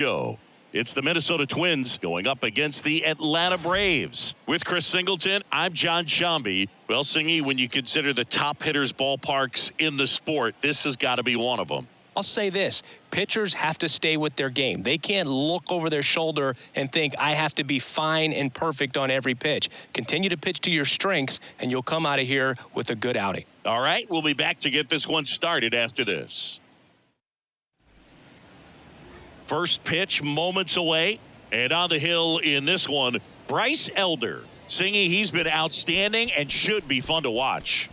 Go. It's the Minnesota Twins going up against the Atlanta Braves. With Chris Singleton, I'm John Shambi. Well, Singy, when you consider the top hitters ballparks in the sport, this has got to be one of them. I'll say this, pitchers have to stay with their game. They can't look over their shoulder and think, I have to be fine and perfect on every pitch. Continue to pitch to your strengths, and you'll come out of here with a good outing. All right, we'll be back to get this one started after this. First pitch moments away, and on the hill in this one, Bryce Elder. Singy, he's been outstanding and should be fun to watch.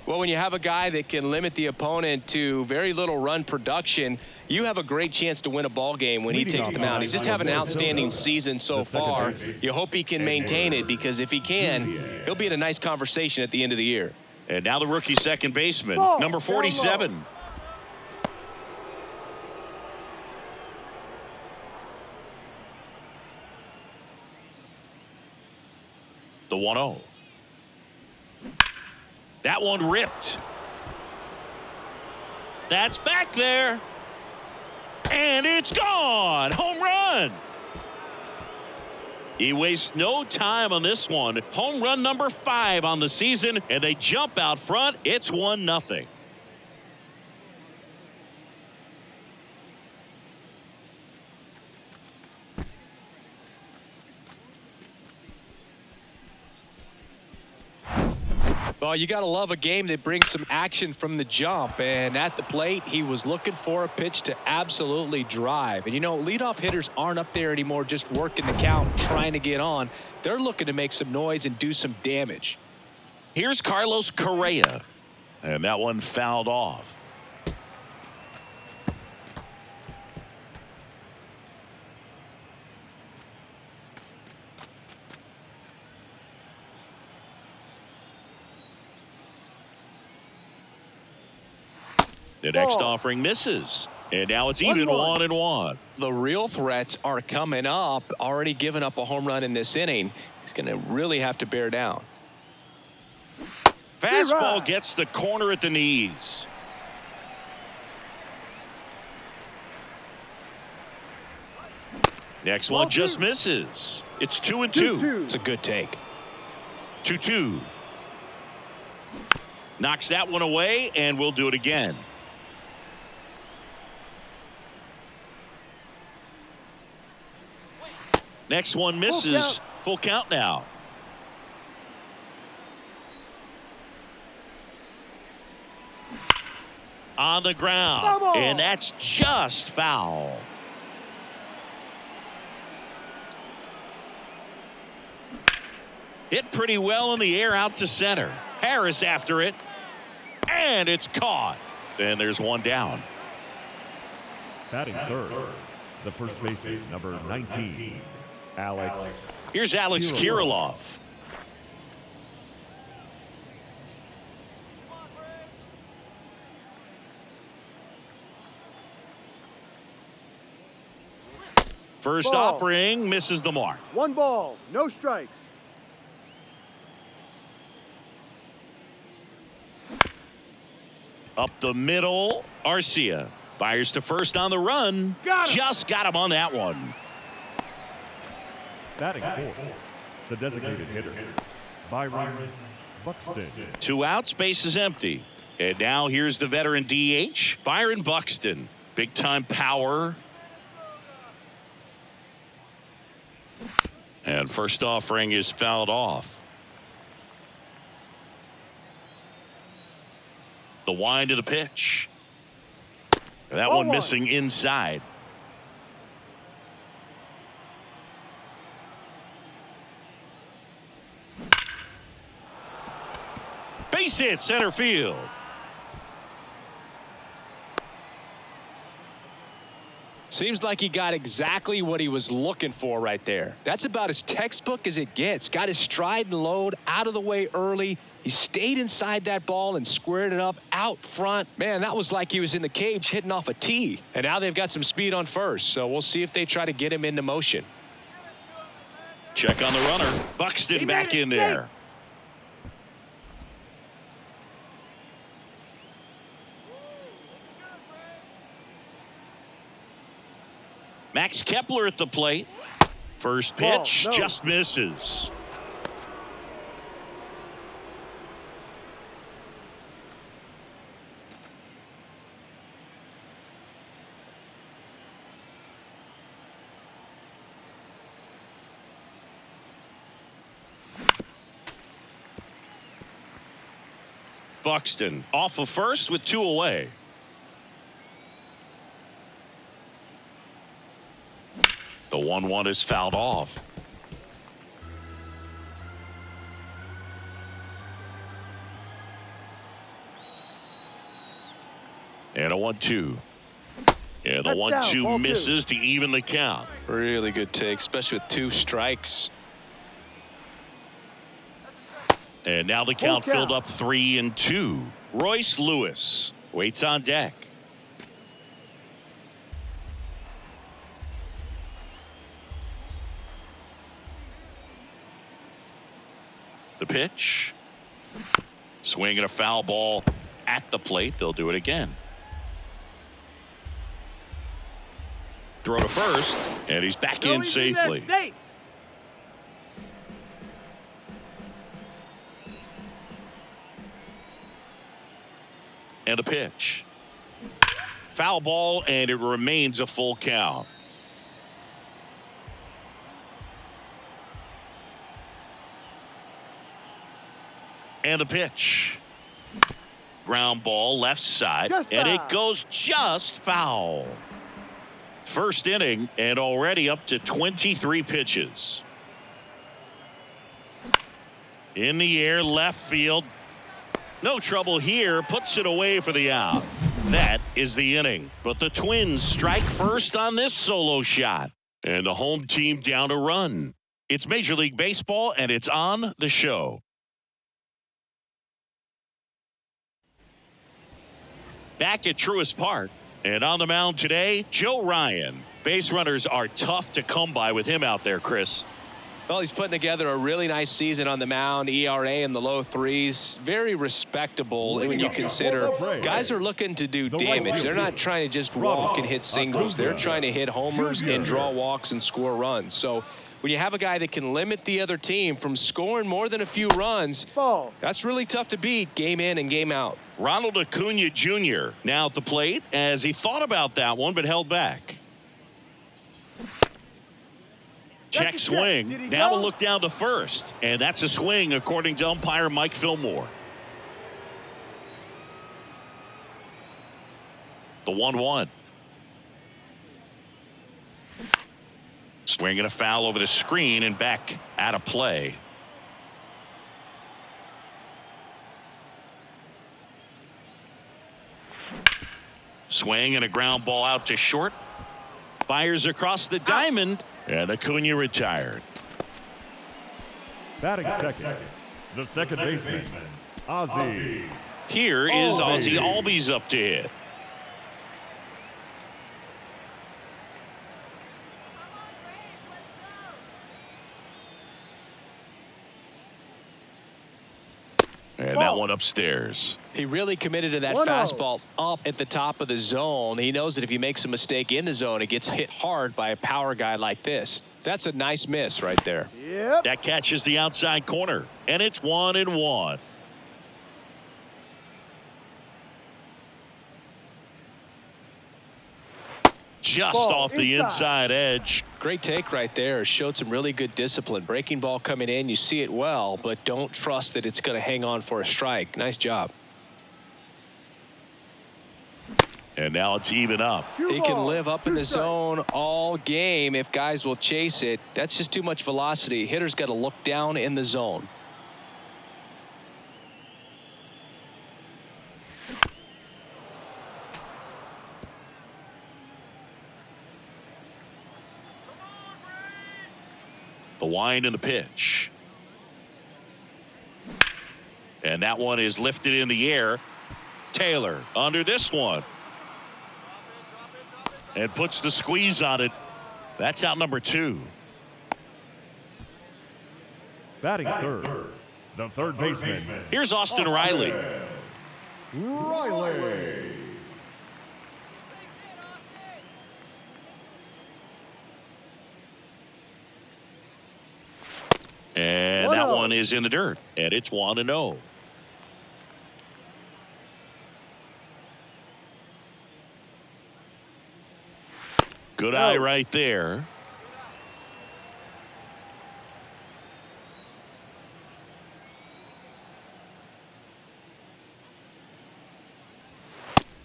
Well, when you have a guy that can limit the opponent to very little run production, you have a great chance to win a ball game when he takes them out. He's just having an outstanding season so far. You hope he can maintain it, because if he can, he'll be in a nice conversation at the end of the year. And now the rookie second baseman, number 47. The 1-0. That one ripped. That's back there. And it's gone. Home run. He wastes no time on this one. Home run number 5 on the season, and they jump out front. It's 1-0. Well, you got to love a game that brings some action from the jump. And at the plate, he was looking for a pitch to absolutely drive. And, you know, leadoff hitters aren't up there anymore just working the count, trying to get on. They're looking to make some noise and do some damage. Here's Carlos Correa. And that one fouled off. The next offering misses. And now it's even 1-1. The real threats are coming up. Already given up a home run in this inning. He's going to really have to bear down. Fastball gets the corner at the knees. Next one just misses. It's 2-2. It's a good take. 2-2. Knocks that one away, and we'll do it again. Next one misses. Full count now. On the ground. And that's just foul. Hit pretty well in the air out to center. Harris after it. And it's caught. And there's one down. Batting third, the first baseman, number 19. Here's Alex Kirilloff. First offering misses the mark. 1 ball, no strikes. Up the middle, Arcia fires to first on the run. Just got him on that one. Batting fourth, the designated hitter, Byron Buxton. 2 outs, base is empty. And now here's the veteran DH, Byron Buxton. Big time power. And first offering is fouled off. The wind of the pitch. That one missing inside. Base hit center field. Seems like he got exactly what he was looking for right there. That's about as textbook as it gets. Got his stride and load out of the way early. He stayed inside that ball and squared it up out front. Man, that was like he was in the cage hitting off a tee. And now they've got some speed on first, so we'll see if they try to get him into motion. Check on the runner. Buxton back in there. Max Kepler at the plate. First Ball, pitch no. just misses. Buxton off of first with 2 away. The 1-1 is fouled off. And a 1-2. And the That's down, ball 1-2 2. misses to even the count. Really good take, especially with 2 strikes. And now the count Full filled count. up 3-2. Royce Lewis waits on deck. The pitch. Swinging a foul ball at the plate. They'll do it again. Throw to first, and he's back in safely. Safe. And a pitch. Foul ball, and it remains a full count. And a pitch. Ground ball left side, Just and it foul. goes just foul. First inning, and already up to 23 pitches. In the air, left field. No trouble here, puts it away for the out. That is the inning. But the Twins strike first on this solo shot. And the home team down a run. It's Major League Baseball, and it's on the show. Back at Truist Park, and on the mound today, Joe Ryan. Base runners are tough to come by with him out there, Chris. Well, he's putting together a really nice season on the mound. ERA in the low 3s. Very respectable when you consider guys are looking to do damage. They're not trying to just walk and hit singles. They're trying to hit homers and draw walks and score runs. So when you have a guy that can limit the other team from scoring more than a few runs, Ball. that's really tough to beat game in and game out. Ronald Acuna Jr. now at the plate as he thought about that one but held back. Check Did swing. he Now go? to look down to first. And that's a swing according to umpire Mike Fillmore. The 1-1. Swinging a foul over the screen and back out of play. Swing and a ground ball out to short. Fires across the diamond. And Acuna retired. Batting second, the second baseman, Ozzie. Here is Ozzie Albies up to hit. And that one upstairs. He really committed to that 1-0. fastball up at the top of the zone. He knows that if he makes a mistake in the zone, it gets hit hard by a power guy like this. That's a nice miss right there. Yep. That catches the outside corner. And it's 1-1. Just Ball off the inside edge. Great take right there. Showed some really good discipline. Breaking ball coming in, you see it well, but don't trust that it's going to hang on for a strike. Nice job. And now it's even up. He can live up in the zone all game if guys will chase it. That's just too much velocity. Hitter's got to look down in the zone. The wind and the pitch. And that one is lifted in the air. Taylor under this one. And puts the squeeze on it. That's out number 2. Batting third, the third baseman, Here's Austin Riley. Riley. And that one is in the dirt. And it's 1-0. Good eye right there.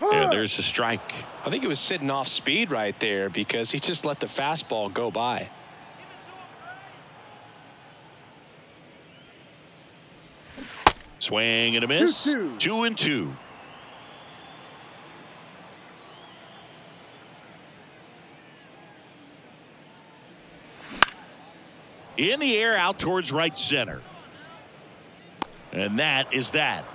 And there's a strike. I think he was sitting off speed right there because he just let the fastball go by. Swing and a miss. 2-2. 2-2. In the air out towards right center. And that is that.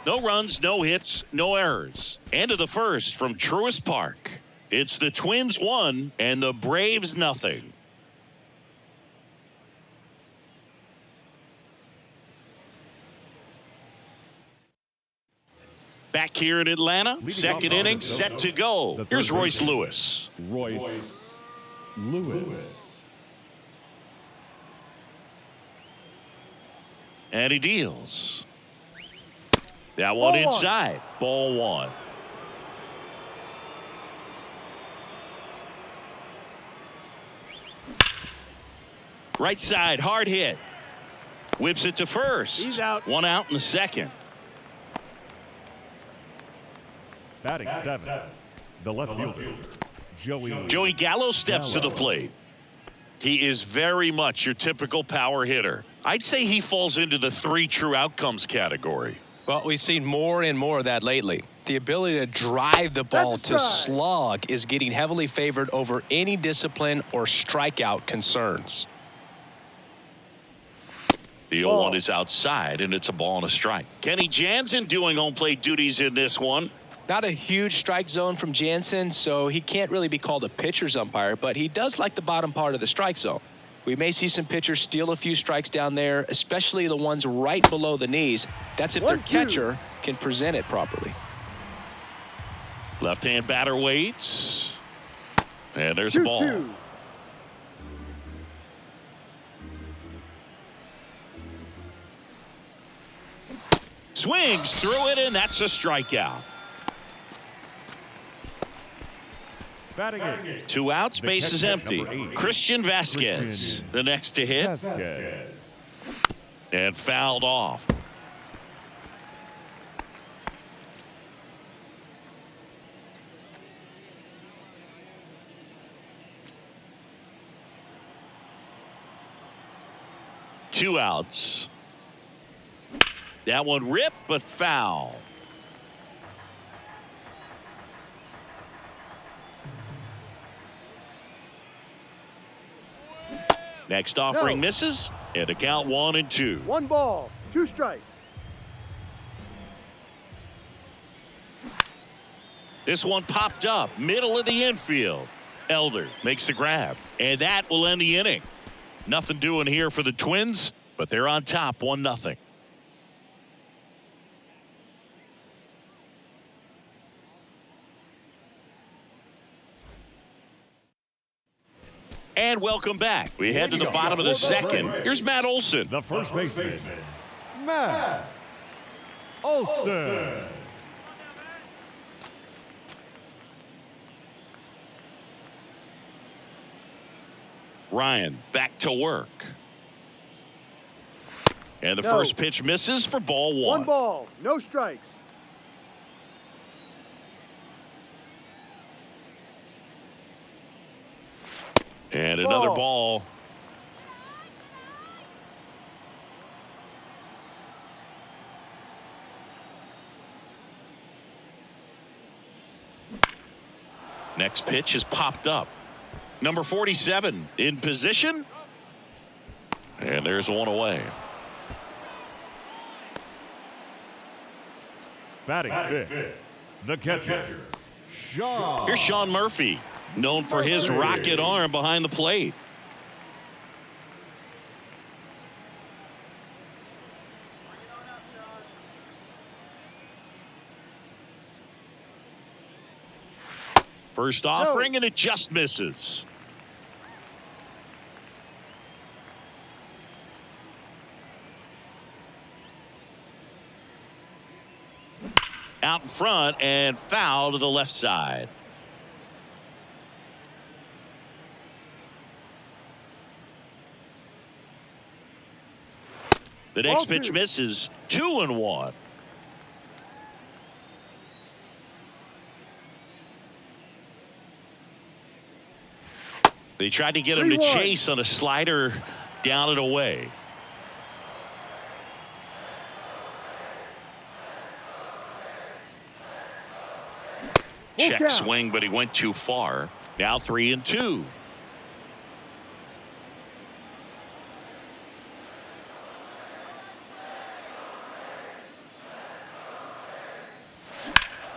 No runs, no hits, no errors. End of the first from Truist Park. It's the Twins 1 and the Braves nothing. Back here in Atlanta, second inning set to go. Here's Royce Lewis. Royce Lewis. And he deals. That one inside. Ball one. Right side, hard hit. Whips it to first. He's out. One out in the second. Batting seven. The left fielder, Joey Gallo steps to the plate. He is very much your typical power hitter. I'd say he falls into the 3 true outcomes category. Well, we've seen more and more of that lately. The ability to drive the ball to slug is getting heavily favored over any discipline or strikeout concerns. The 0-1 is outside, and it's a ball and a strike. Kenny Jansen doing home plate duties in this one. Not a huge strike zone from Jansen, so he can't really be called a pitcher's umpire, but he does like the bottom part of the strike zone. We may see some pitchers steal a few strikes down there, especially the ones right below the knees. That's if their catcher can present it properly. Left-hand batter waits. And there's a ball. 2-2. Swings through it, and that's a strikeout. Batting eight. 2 outs, base is empty. Number 8. Christian Vasquez, the next to hit, Vasquez. and fouled off. Two outs. That one ripped, but foul. Next offering misses, and a count 1-2. 1 ball, 2 strikes. This one popped up, middle of the infield. Elder makes the grab, and that will end the inning. Nothing doing here for the Twins, but they're on top 1-0. And welcome back. We head to the bottom of the second. Here's Matt Olson. The first baseman, Matt Olson. Ryan back to work. And the first pitch misses for ball 1. 1 ball, no strikes. And another ball. Next pitch is popped up. Number 47 in position. And there's one away. Batting fifth. The catcher, Sean. Here's Sean Murphy, known for his rocket arm behind the plate. First offering, and it just misses. out in front and foul to the left side. The next pitch misses. 2-1. They tried to get him to chase on a slider down and away. Check swing, but he went too far. Now 3-2.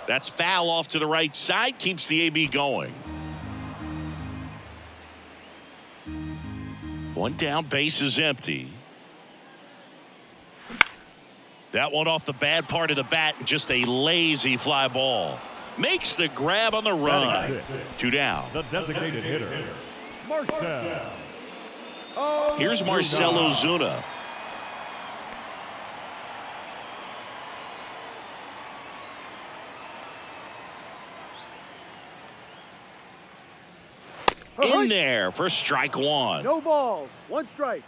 That's foul off to the right side. Keeps the AB going. One down, base is empty. That one off the bad part of the bat. Just a lazy fly ball. Makes the grab on the run. 2 down. The designated hitter, Marcell. Here's Marcell Ozuna. In there for strike 1. No balls. 1 strike.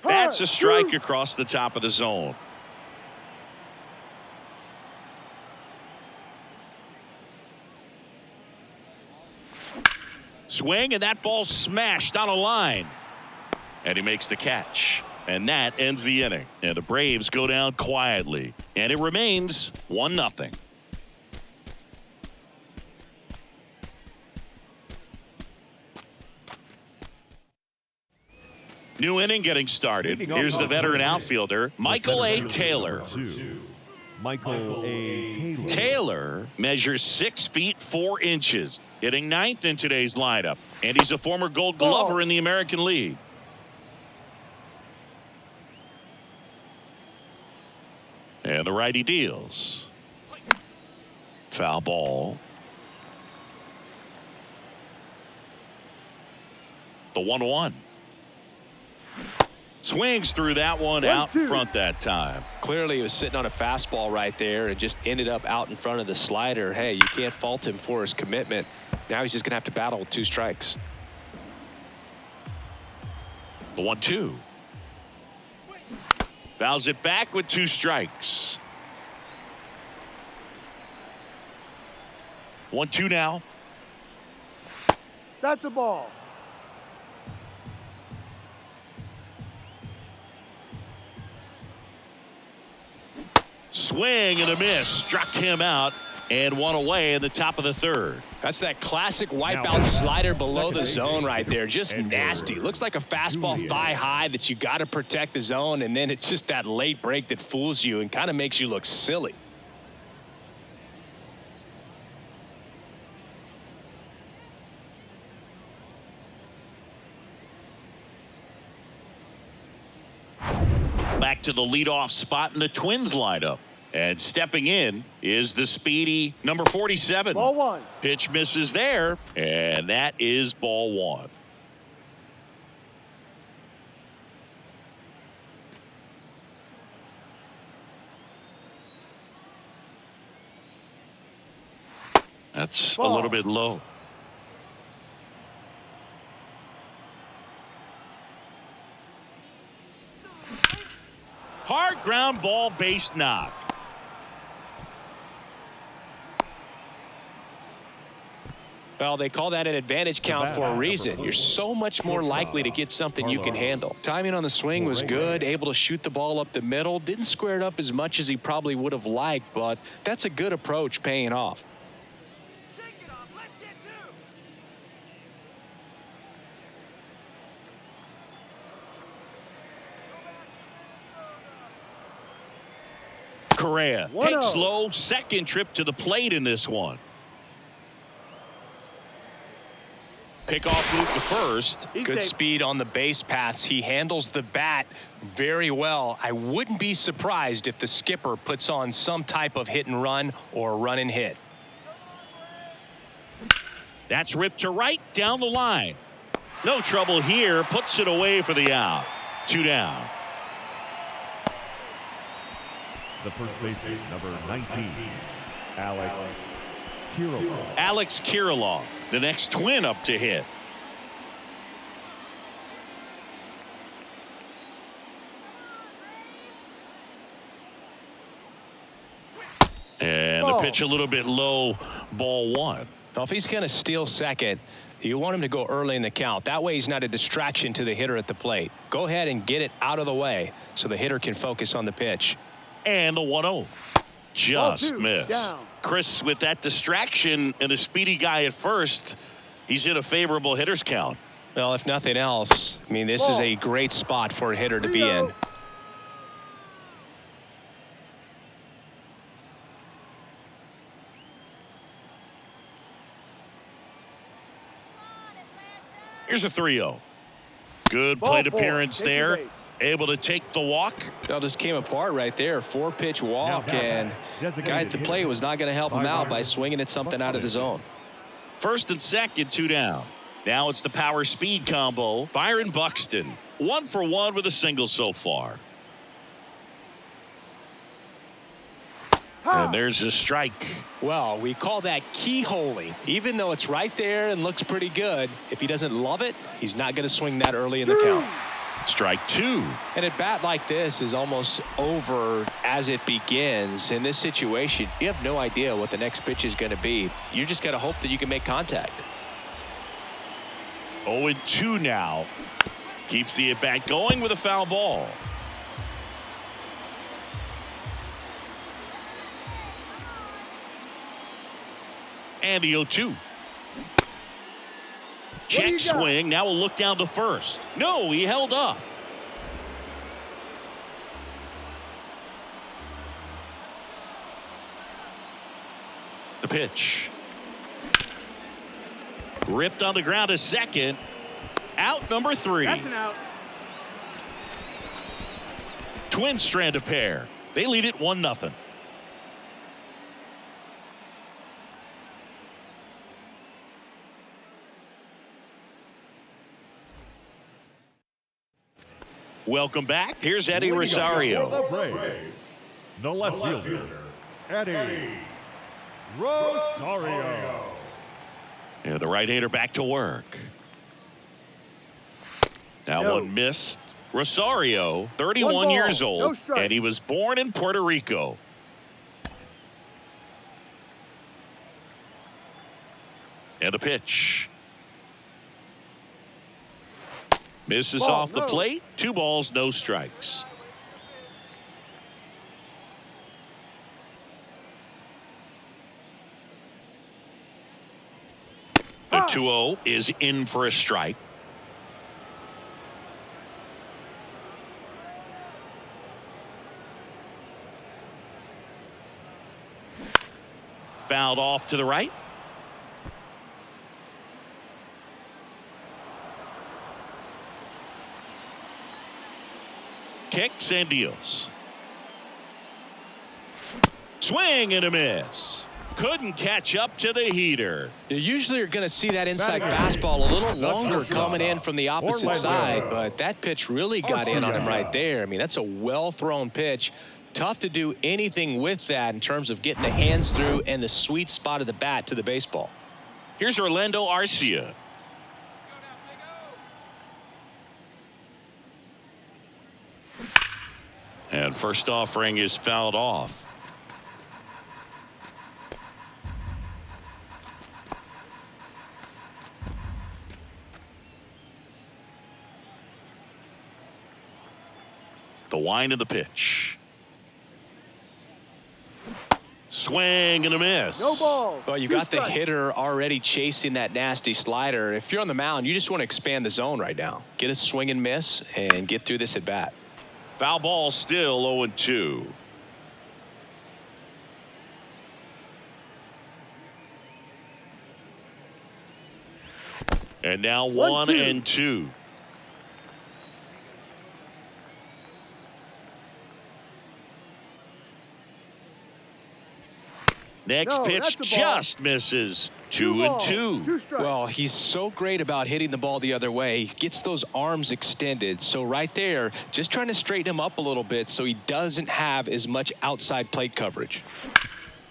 That's a strike across the top of the zone. Swing, and that ball smashed on a line. And he makes the catch. And that ends the inning. And the Braves go down quietly. And it remains 1-0. New inning getting started. Here's the veteran outfielder, Michael A. Taylor. Michael A. Taylor. Taylor measures 6 feet 4 inches, hitting 9th in today's lineup. And he's a former Gold Glover in the American League. And the righty deals. Foul ball. The 1-1. Swings through that one out front that time. Clearly, he was sitting on a fastball right there and just ended up out in front of the slider. Hey, you can't fault him for his commitment. Now he's just going to have to battle with 2 strikes. The 1-2. Fouls it back with 2 strikes. 1-2 now. That's a ball. Swing and a miss. Struck him out and 1 away in the top of the 3rd. That's that classic wipeout slider below the zone right there. Just nasty. Looks like a fastball thigh high that you got to protect the zone, and then it's just that late break that fools you and kind of makes you look silly. Back to the leadoff spot in the Twins lineup. And stepping in is the speedy number 47. Ball 1. Pitch misses there, and that is ball 1. That's a little bit low. Hard ground ball, base knock. Well, they call that an advantage count for a reason. You're so much more likely to get something you can handle. Timing on the swing was good, able to shoot the ball up the middle. Didn't square it up as much as he probably would have liked, but that's a good approach paying off. Shake it off. Let's get to. Correa 1-0. takes low, second trip to the plate in this one. Pickoff move to first. Good speed on the base paths. He handles the bat very well. I wouldn't be surprised if the skipper puts on some type of hit and run or run and hit. That's ripped to right down the line. No trouble here. Puts it away for the out. 2 down. The first baseman, number 19, Alex Kirilloff. Alex Kirilloff, the next Twin up to hit. And the pitch a little bit low, ball 1. Now, if he's going to steal second, you want him to go early in the count. That way he's not a distraction to the hitter at the plate. Go ahead and get it out of the way so the hitter can focus on the pitch. And the 1-0. Just missed. Down. Chris, with that distraction and a speedy guy at first, he's in a favorable hitter's count. Well, if nothing else, I mean, this is a great spot for a hitter to be in. Here's a 3-0. Good plate appearance there. Able to take the walk. Well, just came apart right there. 4-pitch walk, and guy at the plate was not going to help him out by swinging at something out of the zone. First and second, 2 down. Now it's the power speed combo. Byron Buxton, 1 for 1 with a single so far. And there's a strike. Well, we call that keyholing. Even though it's right there and looks pretty good, if he doesn't love it, he's not going to swing that early in the count. Strike 2. And a bat like this is almost over as it begins. In this situation, you have no idea what the next pitch is going to be. You just got to hope that you can make contact. 0-2 now. Keeps the at-bat going with a foul ball. And the 0-2. Check swing. Now we'll look down to first. No, he held up. The pitch. Ripped on the ground to second. Out number 3. That's an out. Twins strand a pair. They lead it 1-0. Welcome back. Here's Eddie Rosario. For the Braves, the left fielder, Eddie Rosario. And the right-hander back to work. That one missed. Rosario, 31 years old, and he was born in Puerto Rico. And the pitch. Misses off the plate. 2 balls, no strikes. The 2-0 is in for a strike. Fouled off to the right. Kicks and deals. Swing and a miss. Couldn't catch up to the heater. You usually are going to see that inside fastball a little longer coming in from the opposite side, but that pitch really got in on him right there. I mean, that's a well-thrown pitch. Tough to do anything with that in terms of getting the hands through and the sweet spot of the bat to the baseball. Here's Orlando Arcia. And first offering is fouled off. The wind of the pitch. Swing and a miss. No ball. Well, you got the hitter already chasing that nasty slider. If you're on the mound, you just want to expand the zone right now. Get a swing and miss and get through this at bat. Foul ball, still 0-2. And now 1-2. Next No, pitch that's a ball. just misses. 2 and balls, 2. 2 strikes. Well, he's so great about hitting the ball the other way. He gets those arms extended. So right there, just trying to straighten him up a little bit so he doesn't have as much outside plate coverage.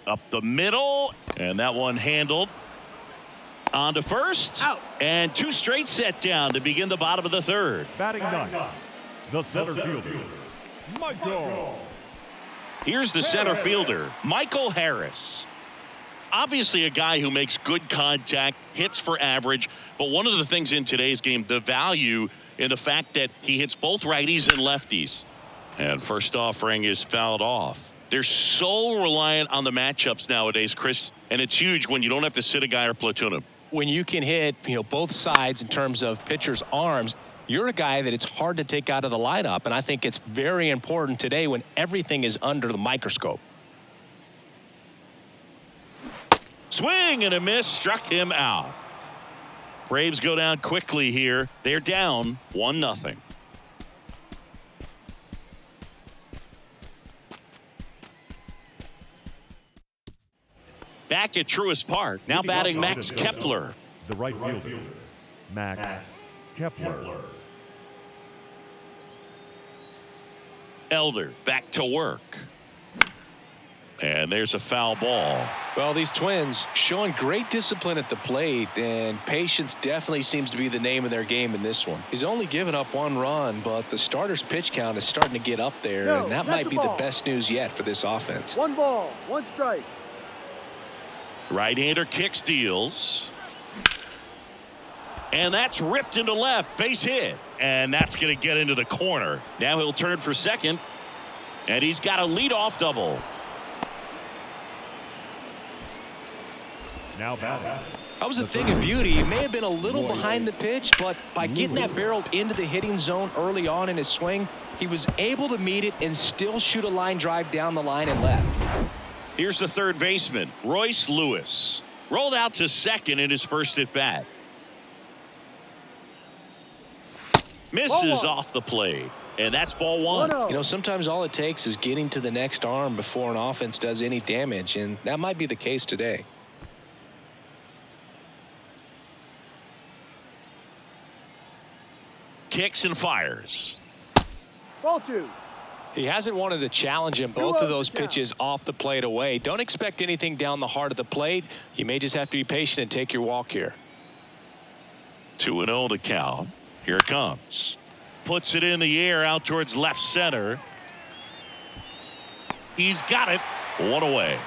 Up the middle, and that one handled. On to first. Out. And 2 straight set down to begin the bottom of the third. Batting ninth, the center fielder, Michael. Here's the center fielder, Michael Harris. Obviously a guy who makes good contact, hits for average, but one of the things in today's game, the value in the fact that he hits both righties and lefties. And first offering is fouled off. They're so reliant on the matchups nowadays, Chris, and it's huge when you don't have to sit a guy or platoon him. When you can hit, both sides in terms of pitchers' arms, you're a guy that it's hard to take out of the lineup, and I think it's very important today when everything is under the microscope. Swing and a miss, struck him out. Braves go down quickly here. They're down 1-0. Back at Truist Park, now batting Max Kepler. The right fielder, Max Kepler. Elder back to work. And there's a foul ball. Well, these Twins showing great discipline at the plate, and patience definitely seems to be the name of their game in this one. He's only given up 1 run, but the starter's pitch count is starting to get up there, No, and that that's might a be ball. the best news yet for this offense. 1 ball, 1 strike. Right-hander kicks, deals. And that's ripped into left, base hit. And that's going to get into the corner. Now he'll turn for second. And he's got a leadoff double. Now batting. That was a thing of beauty. He may have been a little behind the pitch, but by getting that barrel into the hitting zone early on in his swing, he was able to meet it and still shoot a line drive down the line and left. Here's the third baseman, Royce Lewis. Rolled out to second in his first at bat. Misses off the plate. And that's ball 1. 1-0. Sometimes all it takes is getting to the next arm before an offense does any damage, and that might be the case today. Kicks and fires. Ball 2. He hasn't wanted to challenge him. Both of those pitches off the plate away. Don't expect anything down the heart of the plate. You may just have to be patient and take your walk here. 2-0 to count. Here it comes. Puts it in the air out towards left center. He's got it. 1 away.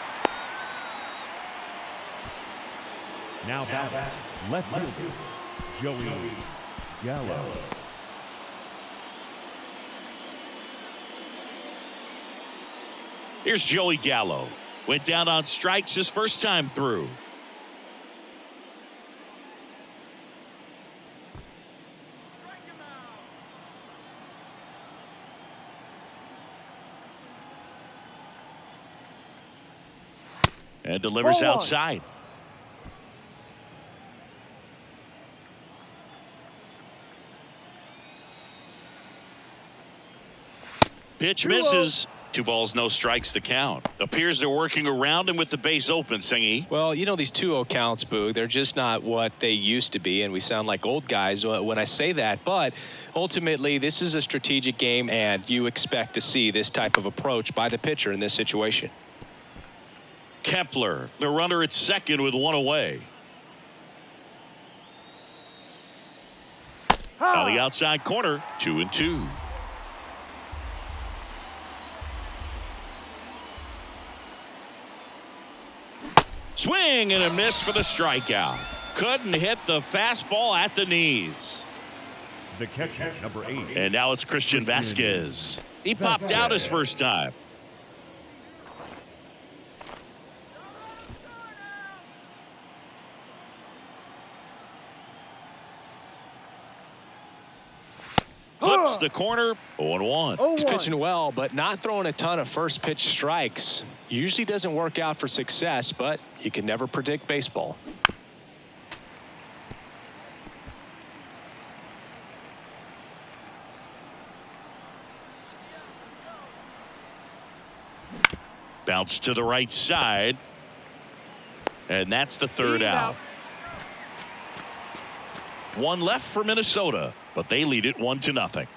Now batting, left fielder, Joey Gallo. Here's Joey Gallo. Went down on strikes his first time through. And delivers Ball 1. outside. Pitch misses. 2 balls, no strikes to count. Appears they're working around him with the base open, Singy. Well, these 2-0 counts, Boog, they're just not what they used to be, and we sound like old guys when I say that. But ultimately, this is a strategic game, and you expect to see this type of approach by the pitcher in this situation. Kepler, the runner at second with 1 away. On the outside corner, 2-2. Swing and a miss for the strikeout. Couldn't hit the fastball at the knees. The catcher, number 8. And now it's Christian Vasquez. He popped out his first time. Clips the corner, 0-1. He's pitching well, but not throwing a ton of first pitch strikes. Usually doesn't work out for success, but you can never predict baseball. Bounce to the right side. And that's the third out. One left for Minnesota, but they lead it 1-0.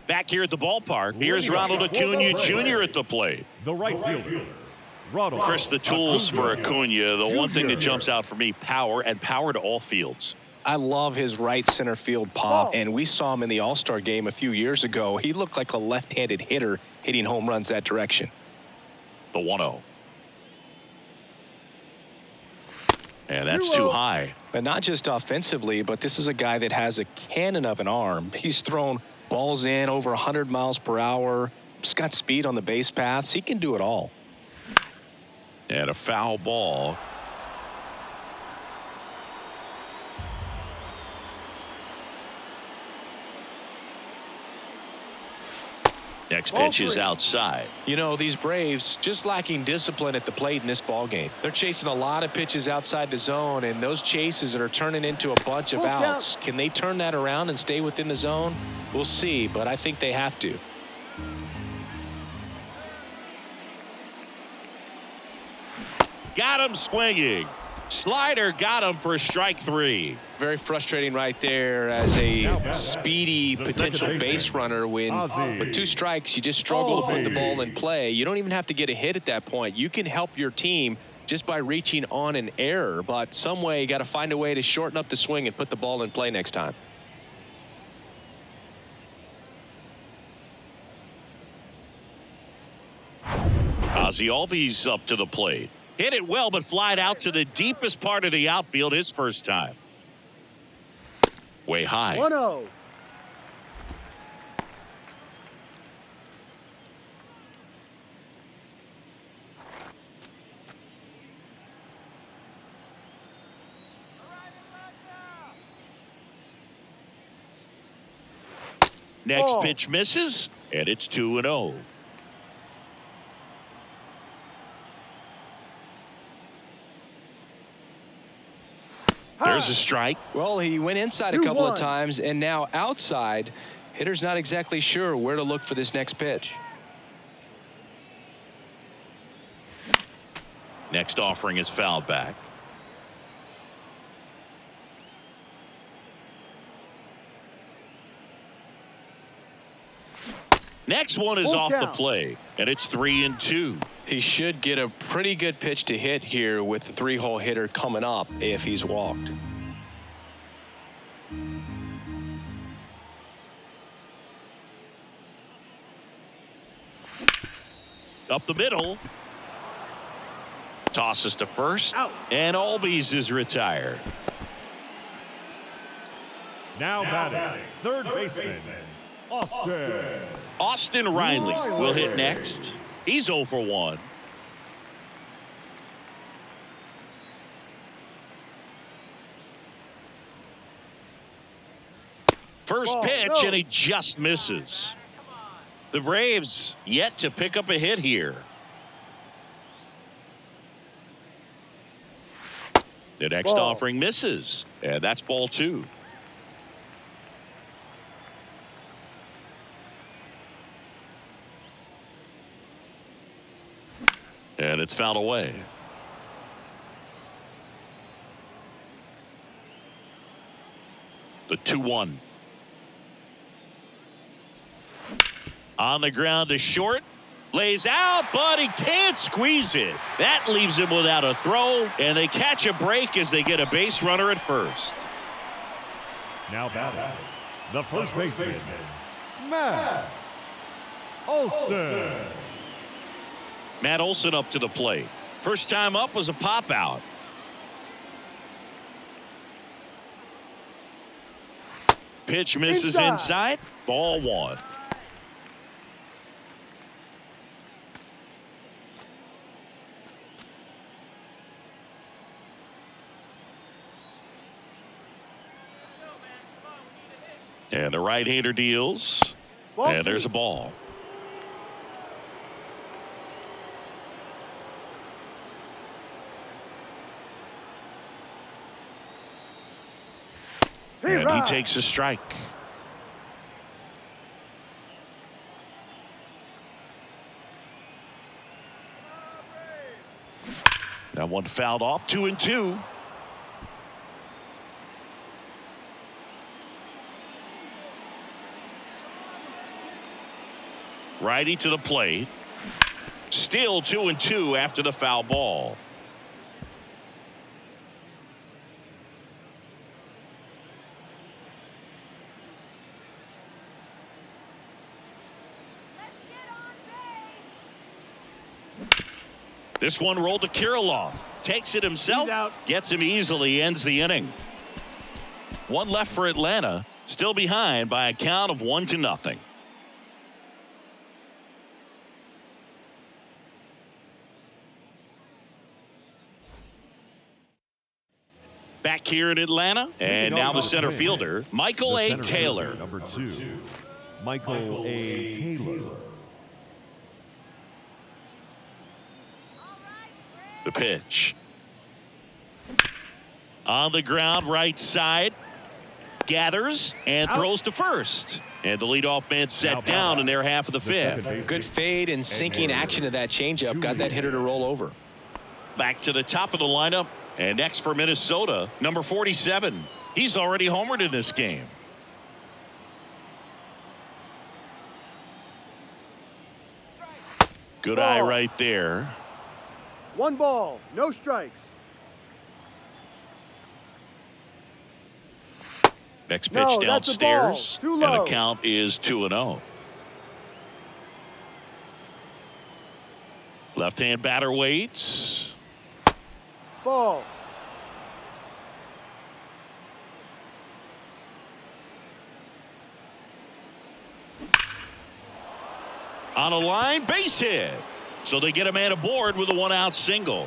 Back here at the ballpark, here's Ronald Acuna Jr. at the plate. The right fielder, Ronald. Chris, the tools for Acuna, the one thing that Jr. jumps out for me, power to all fields. I love his right center field pop, and we saw him in the All-Star game a few years ago. He looked like a left-handed hitter hitting home runs that direction. The 1-0. And that's too high. And not just offensively, but this is a guy that has a cannon of an arm. He's thrown balls in over 100 miles per hour. He's got speed on the base paths. He can do it all. And a foul ball. Next pitch is outside. You know, these Braves just lacking discipline at the plate in this ball game. They're chasing a lot of pitches outside the zone, and those chases are turning into a bunch of outs. Can they turn that around and stay within the zone? We'll see, but I think they have to. Got him swinging. Slider got him for strike 3. Very frustrating right there as a speedy potential base runner when with 2 strikes you just struggle to put the ball in play. You don't even have to get a hit at that point. You can help your team just by reaching on an error, but some way you got to find a way to shorten up the swing and put the ball in play next time. Ozzie Albies up to the plate. Hit it well, but flied out to the deepest part of the outfield his first time. Way high. 1-0. Next pitch misses, and it's 2-0. There's a strike. Well, he went inside a couple of times, and now outside. Hitter's not exactly sure where to look for this next pitch. Next offering is fouled back. Next one is off the play, and it's 3-2. He should get a pretty good pitch to hit here with the 3-hole hitter coming up if he's walked. Up the middle. Tosses to first. Out. And Albies is retired. Now batting, third baseman, Austin Riley will hit next. He's 0 for 1. First pitch, and he just misses. The Braves yet to pick up a hit here. The next offering misses, and that's ball 2. And it's fouled away. The 2-1. On the ground to short. Lays out, but he can't squeeze it. That leaves him without a throw, and they catch a break as they get a base runner at first. Now batting, the first baseman, Matt Olson. Matt Olson up to the plate. First time up was a pop out. Pitch misses inside. Ball 1. And the right-hander deals. And there's a ball. And he takes a strike. one fouled off. 2-2. Righty to the plate. Still 2-2 after the foul ball. This one rolled to Kirilloff. Takes it himself. Gets him easily. Ends the inning. One left for Atlanta. Still behind by a count of 1-0. Back here in Atlanta. And now the center fielder, Michael A. Taylor. Number 2, Michael A. Taylor. The pitch. On the ground, right side. Gathers and throws to first. And the leadoff man set down in their half of the fifth. Good fade and sinking action of that changeup. Got that hitter to roll over. Back to the top of the lineup. And next for Minnesota, number 47. He's already homered in this game. Good eye right there. 1 ball, no strikes. Next pitch downstairs. Too And low. the count is 2-0. Left-hand batter waits. Ball. On a line, base hit. So they get a man aboard with a 1-out single.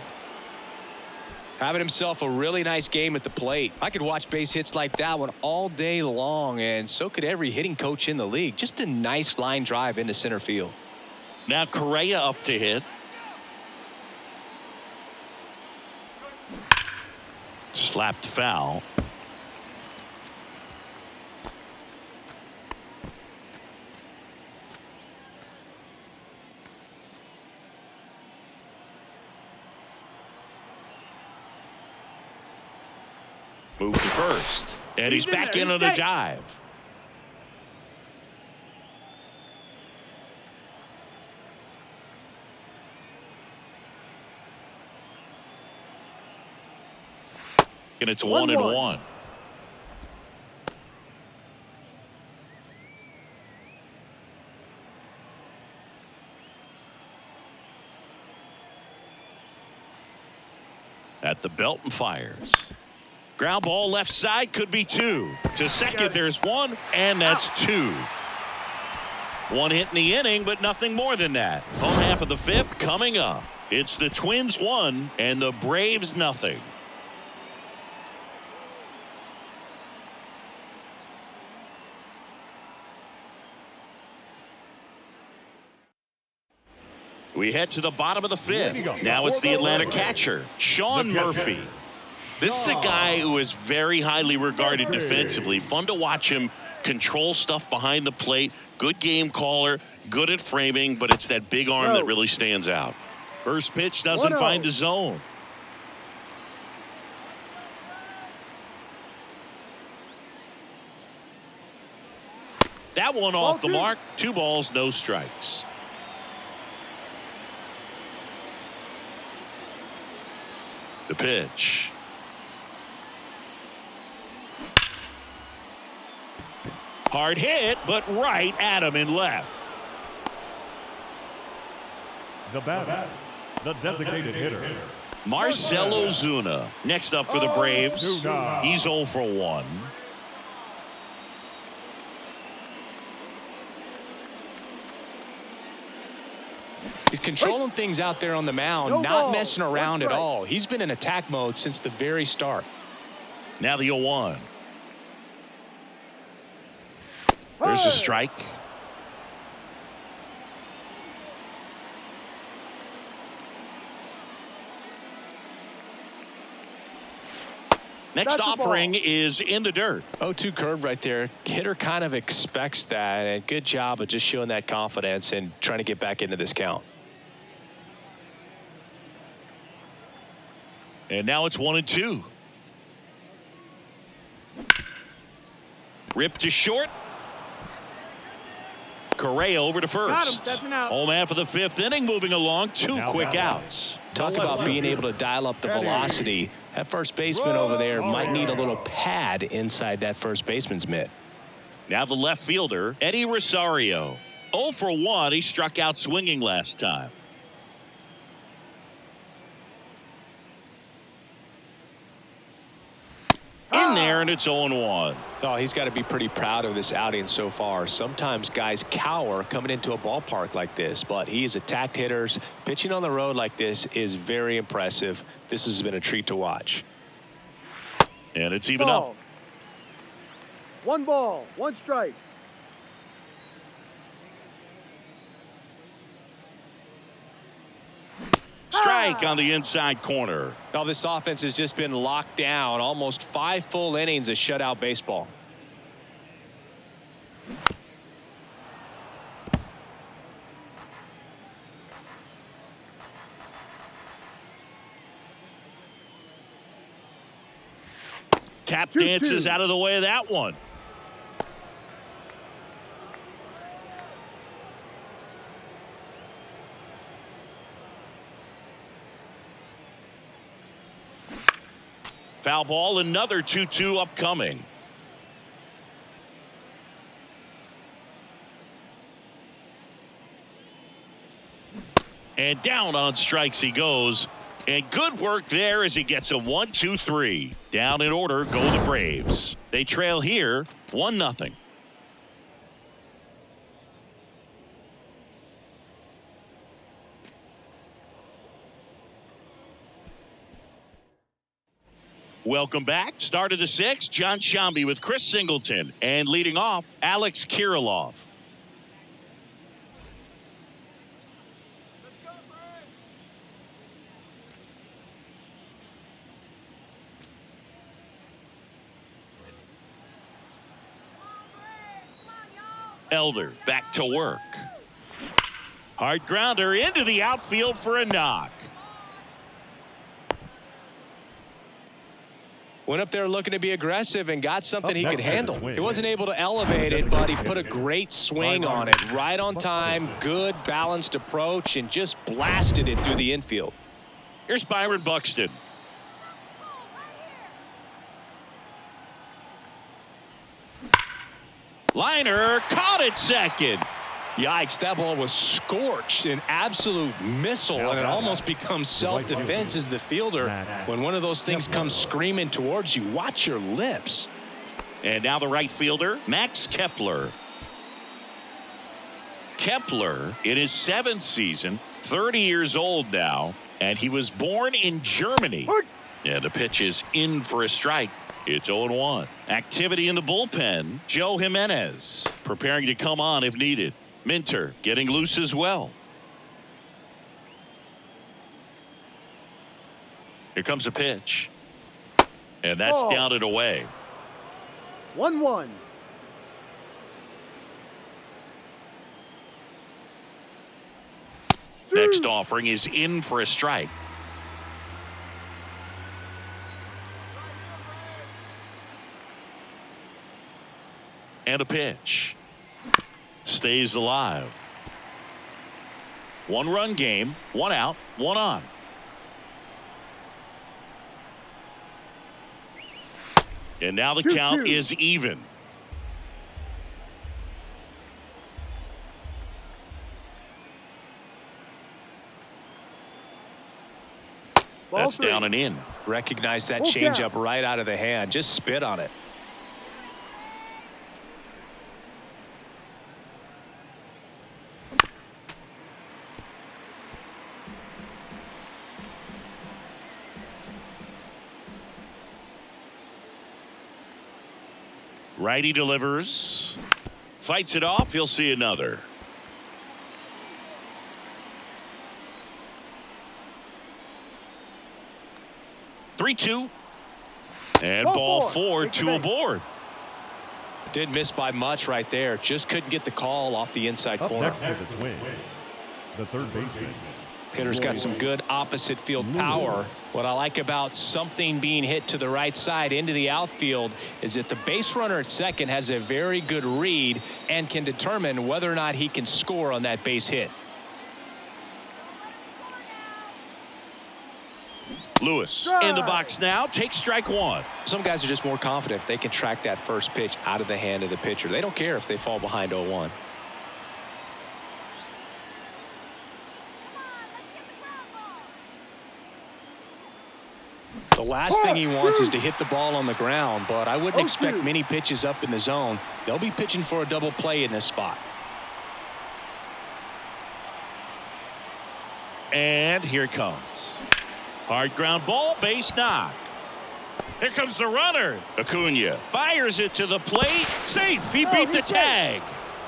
Having himself a really nice game at the plate. I could watch base hits like that one all day long, and so could every hitting coach in the league. Just a nice line drive into center field. Now Correa up to hit. Slapped foul. Move to first. And he's back in on a dive. And it's 1-1. At the belt and fires. Ground ball left side, could be 2. To second, there's 1, and that's 2. 1 hit in the inning, but nothing more than that. Home half of the fifth coming up. It's the Twins 1 and the Braves nothing. We head to the bottom of the fifth. Now it's the Atlanta catcher, Sean Murphy. This is a guy who is very highly regarded defensively. Fun to watch him control stuff behind the plate. Good game caller, good at framing, but it's that big arm that really stands out. First pitch doesn't find the zone. That one off the mark. 2 balls, no strikes. The pitch. Hard hit, but right at him in left. The batter, the designated hitter, Marcell Ozuna. Next up for the Braves. He's 0 for 1. He's controlling things out there on the mound, not messing around at all. He's been in attack mode since the very start. Now the 0-1. There's a strike. Next offering is in the dirt. 0-2 curve right there. Hitter kind of expects that, and good job of just showing that confidence and trying to get back into this count. And now it's 1-2. Ripped to short. Correa over to first. Got him, stepping out. Home man for the fifth inning, moving along. Two Now quick out. outs. Talk about being able to dial up the velocity. That first baseman over there might need a little pad inside that first baseman's mitt. Now the left fielder, Eddie Rosario. 0 for 1. He struck out swinging last time. In there, and it's 0-1. Oh, he's got to be pretty proud of this outing so far. Sometimes guys cower coming into a ballpark like this, but he's attacked hitters. Pitching on the road like this is very impressive. This has been a treat to watch. And it's even Ball. up. 1 ball, 1 strike. Strike on the inside corner. Now this offense has just been locked down. Almost 5 full innings of shutout baseball. Tap 2-2. dances out of the way of that one. Foul ball, another 2-2 upcoming. And down on strikes he goes. And good work there as he gets a 1-2-3. Down in order go the Braves. They trail here 1-0. Welcome back. Start of the 6th. John Shambi with Chris Singleton. And leading off, Alex Kirilloff. Elder back to work. Hard grounder into the outfield for a knock. Went up there looking to be aggressive and got something he Up could next is handle. the win. He wasn't able to elevate it, but he put a great swing on it. Right on time, good balanced approach, and just blasted it through the infield. Here's Byron Buxton. Liner caught at second. Yikes, that ball was scorched, an absolute missile, and it almost becomes self-defense as the fielder. When one of those things comes screaming towards you, watch your lips. And now the right fielder, Max Kepler. Kepler, in his 7th season, 30 years old now, and he was born in Germany. And the pitch is in for a strike. It's 0-1. Activity in the bullpen. Joe Jimenez preparing to come on if needed. Minter getting loose as well. Here comes a pitch. And that's Ball. down and away. 1-1. Next offering is in for a strike. And a pitch. Stays alive. 1-run game, 1 out, 1 on. And now the 2-2. count is even. Ball That's 3. down and in. Recognize that Full changeup count. right out of the hand. Just spit on it. Righty delivers. Fights it off. He'll see another. Three-two. And ball Ball 4. 4 Take to it a back. board. Did miss by much right there. Just couldn't get the call off the inside Up corner. next is the Twins. The third baseman, Hitter's got some good opposite field power. What I like about something being hit to the right side into the outfield is that the base runner at second has a very good read and can determine whether or not he can score on that base hit. Lewis in the box now, takes strike one. Some guys are just more confident if they can track that first pitch out of the hand of the pitcher. They don't care if they fall behind 0-1. The last thing he wants is to hit the ball on the ground, but I wouldn't expect many pitches up in the zone. They'll be pitching for a double play in this spot. And here it comes. Hard ground ball, base knock. Here comes the runner. Acuna fires it to the plate. Safe. He beat the tag.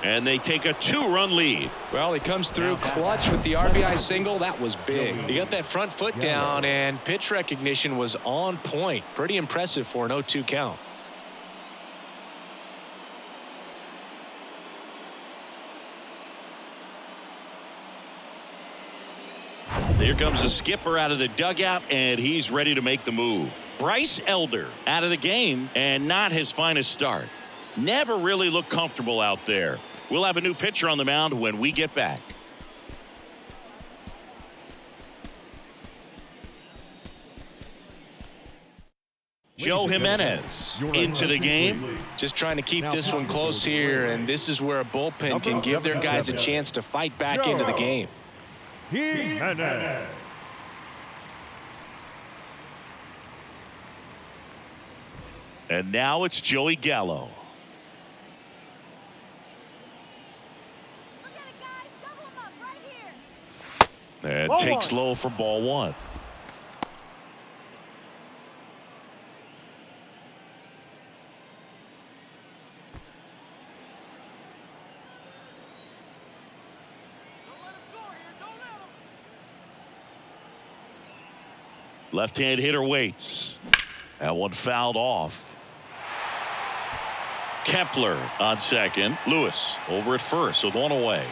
And they take a 2-run lead. Well, he comes through clutch with the RBI single. That was big. He got that front foot down, and pitch recognition was on point. Pretty impressive for an 0-2 count. Here comes the skipper out of the dugout, and he's ready to make the move. Bryce Elder out of the game, and not his finest start. Never really looked comfortable out there. We'll have a new pitcher on the mound when we get back. Joe Jimenez into the game. Just trying to keep this one close here, and this is where a bullpen can give their guys a chance to fight back into the game. Jimenez. And now it's Joey Gallo. Look at it, guys. Double him up right here. And Ball takes one. low for ball one. Don't let him score here. Don't let him. Left-hand hitter waits. That one fouled off. Kepler on second. Lewis over at first with one away.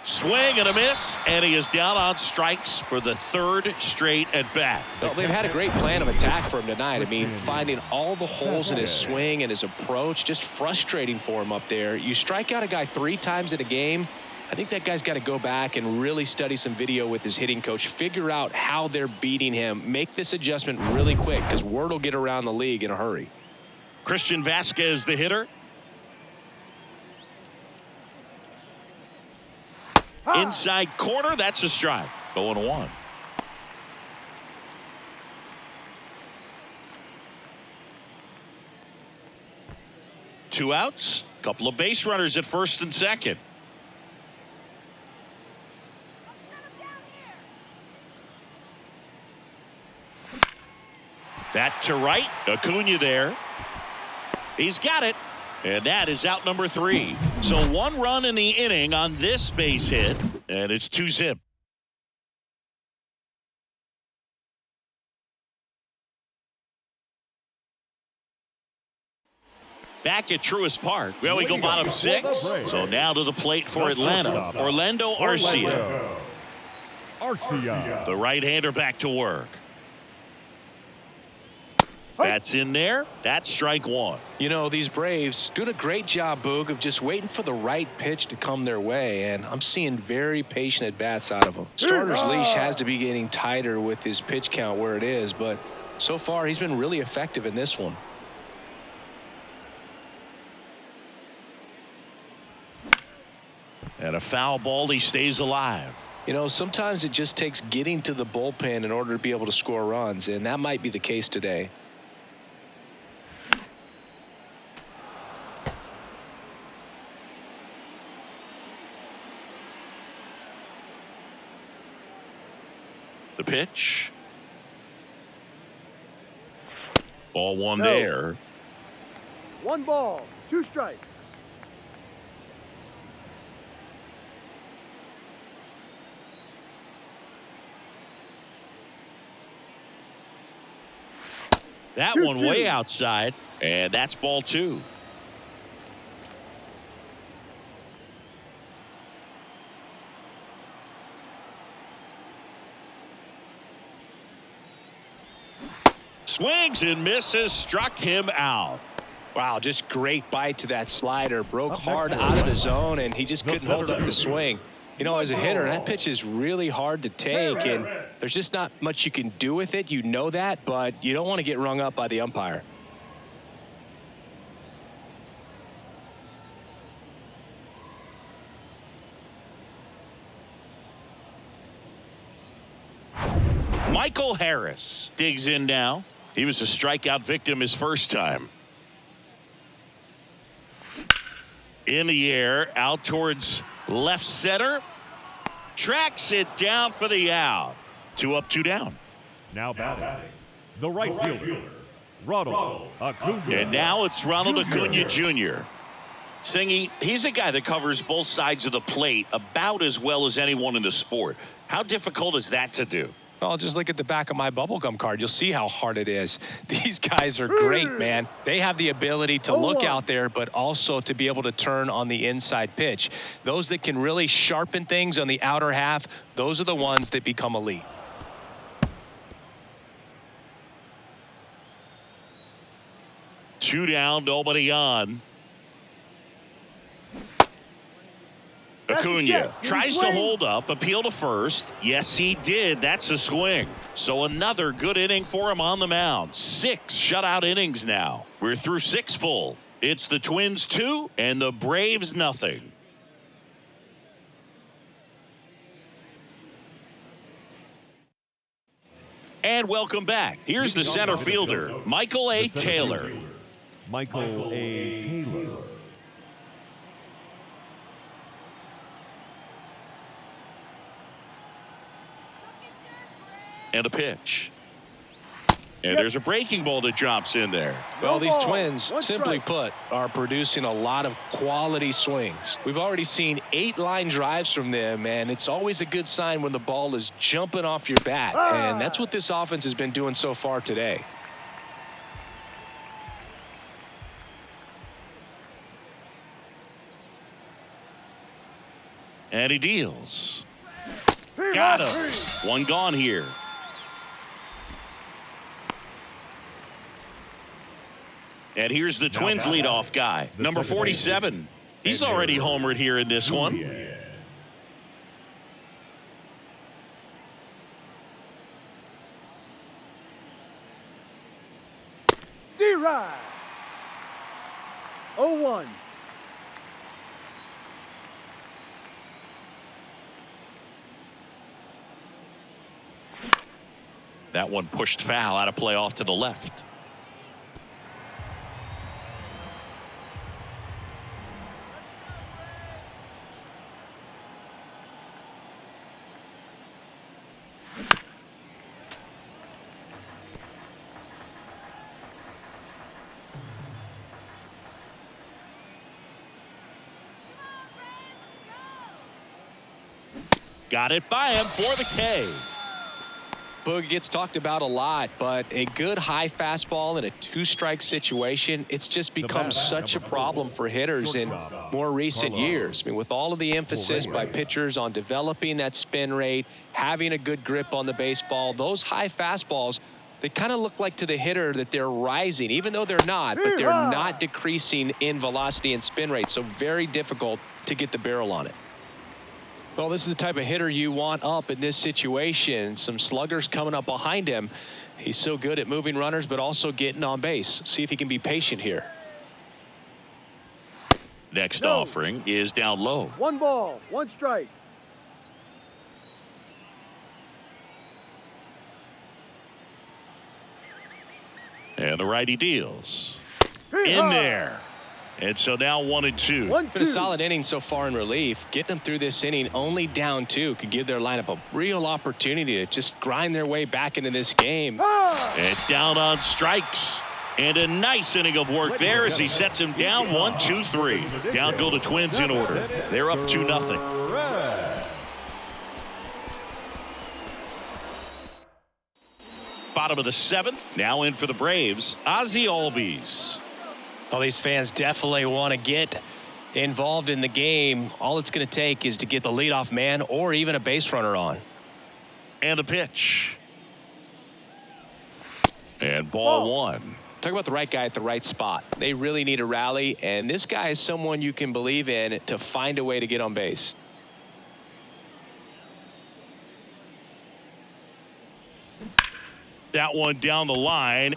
Swing and a miss, and he is down on strikes for the third straight at bat. Well, they've had a great plan of attack for him tonight. I mean, finding all the holes in his swing and his approach, just frustrating for him up there. You strike out a guy 3 times in a game, I think that guy's got to go back and really study some video with his hitting coach, figure out how they're beating him, make this adjustment really quick because word will get around the league in a hurry. Christian Vasquez, the hitter. Inside corner, that's a strike. 0-1. Two outs, couple of base runners at first and second. That to right, Acuna there. He's got it. And that is out number 3. So 1 run in the inning on this base hit, and it's 2-zip. Back at Truist Park. Well, we go bottom 6. So now to the plate for Atlanta. Orlando Arcia. The right-hander back to work. That's in there. That's strike 1. You know, these Braves doing a great job, Boog, of just waiting for the right pitch to come their way, and I'm seeing very patient at-bats out of them. Starter's leash has to be getting tighter with his pitch count where it is, but so far he's been really effective in this one. And a foul ball, he stays alive. You know, sometimes it just takes getting to the bullpen in order to be able to score runs, and that might be the case today. The pitch. Ball 1 there. 1 ball, 2 strikes. That one way outside, and that's ball 2. Swings and misses, struck him out. Wow, just great bite to that slider. Broke hard out of the zone, and he just couldn't hold up the swing. You know, as a hitter, that pitch is really hard to take, and there's just not much you can do with it. You know that, but you don't want to get rung up by the umpire. Michael Harris digs in now. He was a strikeout victim his first time. In the air, out towards left center. Tracks it down for the out. 2 up, 2 down. Now batting, the right fielder, Ronald Acuna. And now it's Ronald Acuna Jr. Singy, he's a guy that covers both sides of the plate about as well as anyone in the sport. How difficult is that to do? Well, just look at the back of my bubblegum card. You'll see how hard it is. These guys are great, man. They have the ability to look out there, but also to be able to turn on the inside pitch. Those that can really sharpen things on the outer half, those are the ones that become elite. Two down, nobody on. Acuna tries to hold up, appeal to first. Yes, he did. That's a swing. So another good inning for him on the mound. 6 shutout innings now. We're through 6 full. It's the Twins 2 and the Braves nothing. And welcome back. Here's the center fielder, Michael A. Taylor. Michael A. Taylor. And a pitch. And there's a breaking ball that drops in there. Well, these Twins, simply put, are producing a lot of quality swings. We've already seen 8 line drives from them, and it's always a good sign when the ball is jumping off your bat. And that's what this offense has been doing so far today. And he deals. Got him. 1 gone here. And here's the Twins leadoff guy, number 47. He's already homered here in this one. D-Ride. 0-1. That one pushed foul, out of play off to the left. Got it by him for the K. Boog gets talked about a lot, but a good high fastball in a 2-strike situation, it's just become such a problem for hitters in more recent years. I mean, with all of the emphasis by pitchers on developing that spin rate, having a good grip on the baseball, those high fastballs, they kind of look like to the hitter that they're rising, even though they're not, but they're not decreasing in velocity and spin rate. So very difficult to get the barrel on it. Well, this is the type of hitter you want up in this situation. Some sluggers coming up behind him. He's so good at moving runners, but also getting on base. See if he can be patient here. Next offering is down low. 1 ball, 1 strike. And the righty deals. In there. And so now 1-2. Been a solid inning so far in relief. Getting them through this inning only down 2 could give their lineup a real opportunity to just grind their way back into this game. And down on strikes. And a nice inning of work there as he sets him down 1-2-3. Down go the Twins in order. They're up 2-0. bottom of the 7th. Now in for the Braves, Ozzie Albies. Well, these fans definitely want to get involved in the game. All it's going to take is to get the leadoff man or even a base runner on. And the pitch. And ball 1. Talk about the right guy at the right spot. They really need a rally, and this guy is someone you can believe in to find a way to get on base. That one down the line.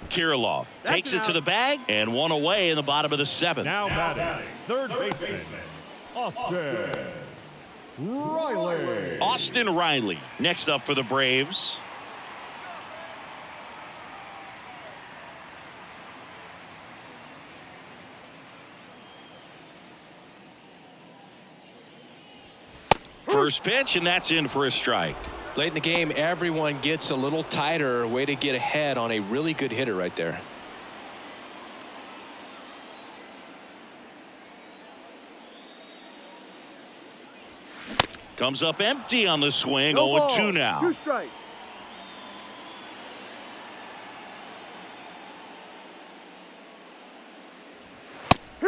Kirilloff takes it to the bag, and one away in the bottom of the 7th. Now batting, third baseman, Austin Riley. Austin Riley next up for the Braves. First pitch, and that's in for a strike. Late in the game, everyone gets a little tighter. Way to get ahead on a really good hitter right there. Comes up empty on the swing. No 0-2 ball. now. 2 strikes.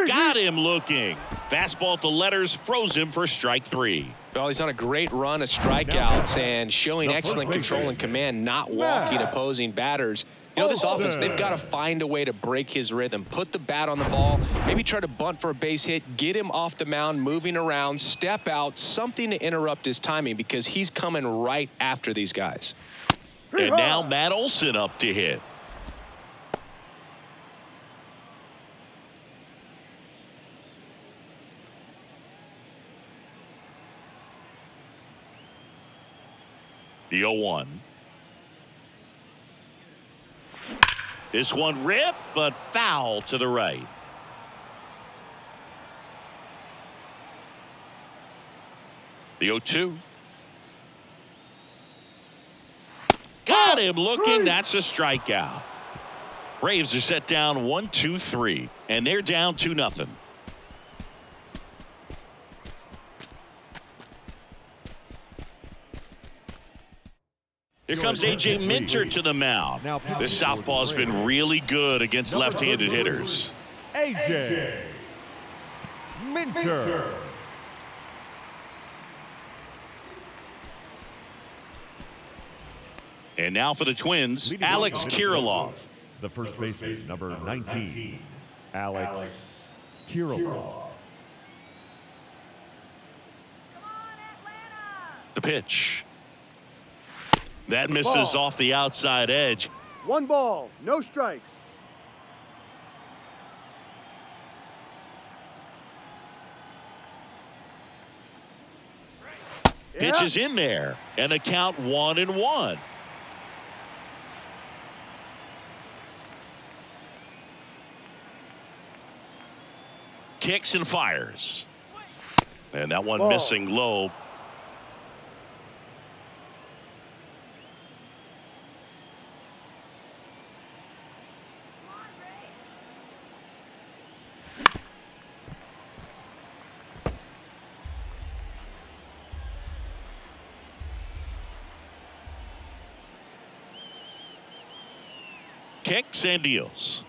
Got him looking. Fastball at the letters, froze him for strike 3. Well, he's on a great run of strikeouts and showing excellent control and command, not walking opposing batters. You know, this offense, they've got to find a way to break his rhythm, put the bat on the ball, maybe try to bunt for a base hit, get him off the mound, moving around, step out, something to interrupt his timing because he's coming right after these guys. And now Matt Olson up to hit. The 0-1. This one ripped, but foul to the right. The 0-2. Got him looking. That's a strikeout. Braves are set down 1-2-3, and they're down 2-0. Here comes A.J. Minter to the mound. This southpaw's been really good against left-handed hitters. A.J. Minter. And now for the Twins, Alex Kirilloff. The first baseman, number 19, Alex Kirilloff. The pitch. That misses off the outside edge. 1 ball, no strikes. Pitch is in there, and the count 1-1. Kicks and fires. And that one missing low. Kicks and deals.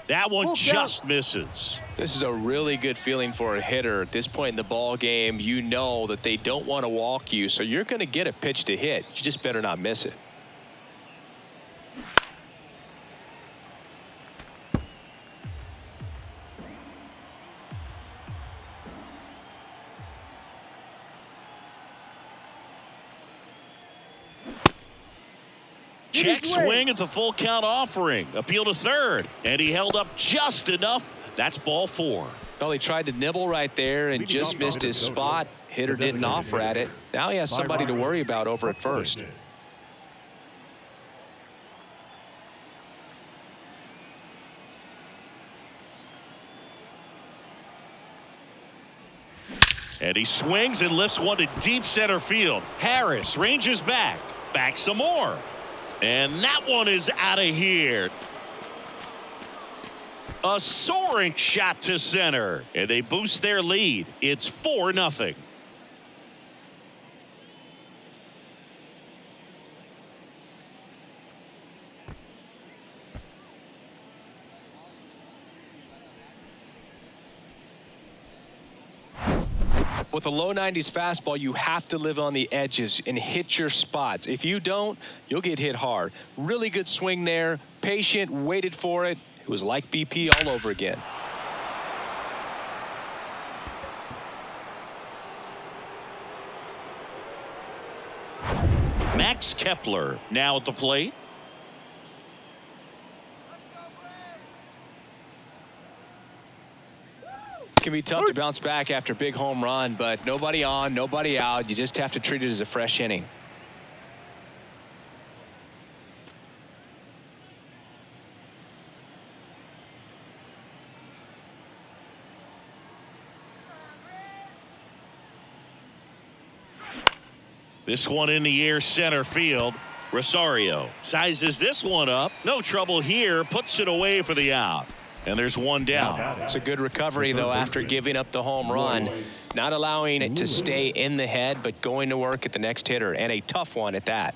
That one just misses. This is a really good feeling for a hitter at this point in the ball game. You know that they don't want to walk you, so you're going to get a pitch to hit. You just better not miss it. Check swing at the full count offering. Appeal to third. And he held up just enough. That's ball 4. Well, he tried to nibble right there and just missed his spot. Hitter didn't offer at it. Now he has somebody to worry about over at first. And he swings and lifts one to deep center field. Harris ranges back. Back some more. And that one is out of here. A soaring shot to center. And they boost their lead. It's 4-0. With a low 90s fastball, you have to live on the edges and hit your spots. If you don't, you'll get hit hard. Really good swing there. Patient, waited for it. It was like BP all over again. Max Kepler now at the plate. It can be tough to bounce back after a big home run, but nobody on, nobody out. You just have to treat it as a fresh inning. This one in the air center field. Rosario sizes this one up. No trouble here. Puts it away for the out. And there's one down. It's a good recovery, though, after giving up the home run. Not allowing it to stay in the head, but going to work at the next hitter, and a tough one at that.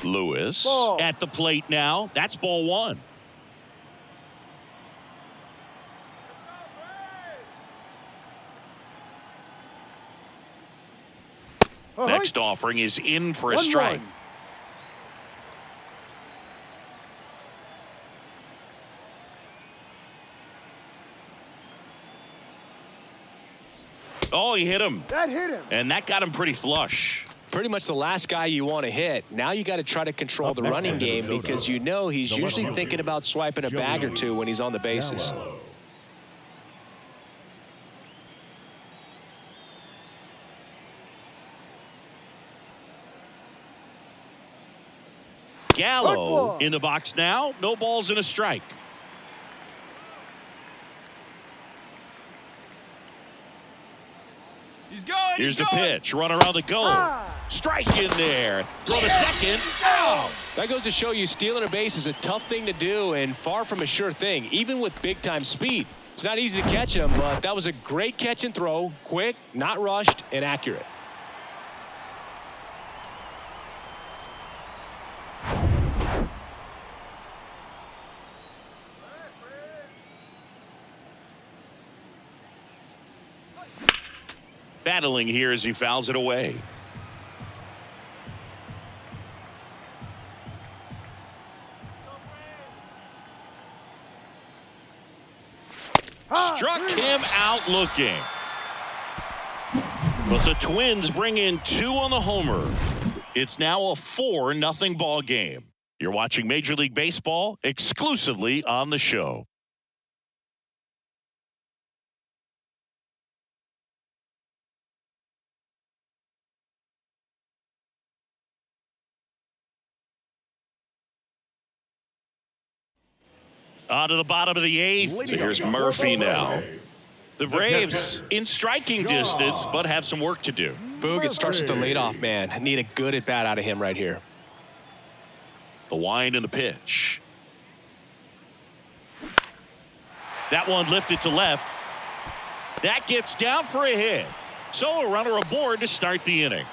Lewis Ball. at the plate now. That's ball one. Next offering is in for a strike. Oh, he hit him. That hit him. And that got him pretty flush. Pretty much the last guy you want to hit. Now you got to try to control the running game because you know he's usually thinking about swiping a bag or two when he's on the bases. Gallo in the box now. No balls and a strike. He's going. Here's the pitch. Run around the goal. Strike in there. Throw to second. Oh! That goes to show you stealing a base is a tough thing to do and far from a sure thing, even with big-time speed. It's not easy to catch him, but that was a great catch and throw. Quick, not rushed, and accurate. Battling here as he fouls it away. Struck him out looking. But the Twins bring in two on the homer. It's now a 4-0 ball game. You're watching Major League Baseball exclusively on the show. On to the bottom of the 8th. So here's Murphy now. The Braves in striking distance, but have some work to do. Boog, it starts with the leadoff man. I need a good at-bat out of him right here. The wind and the pitch. That one lifted to left. That gets down for a hit. So a runner aboard to start the inning.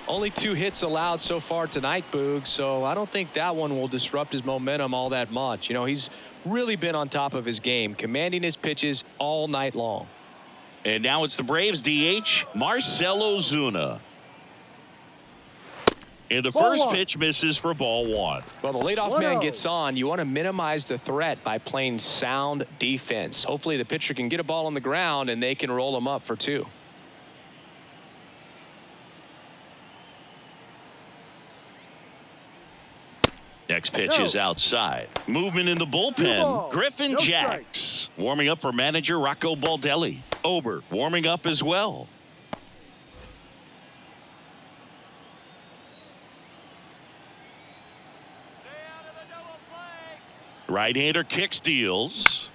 Only 2 hits allowed so far tonight, Boog, so I don't think that one will disrupt his momentum all that much. You know, he's really been on top of his game, commanding his pitches all night long. And now it's the Braves DH, Marcell Ozuna. And the first pitch misses for ball 1. Well, the leadoff man gets on. You want to minimize the threat by playing sound defense. Hopefully the pitcher can get a ball on the ground and they can roll him up for 2. Next pitch is outside. Movement in the bullpen. Griffin Jacks warming up for manager Rocco Baldelli. Ober warming up as well. Right-hander kick steals.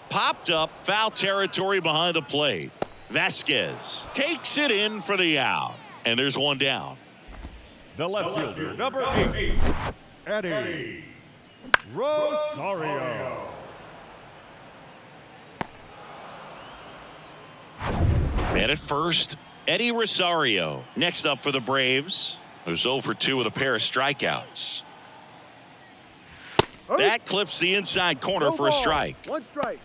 Popped up, foul territory behind the plate. Vasquez takes it in for the out. And there's one down. The left fielder, number 8, Eddie Rosario. Man at first, Eddie Rosario next up for the Braves. There's 0 for 2 with a pair of strikeouts. That clips the inside corner for a strike. 1 strike.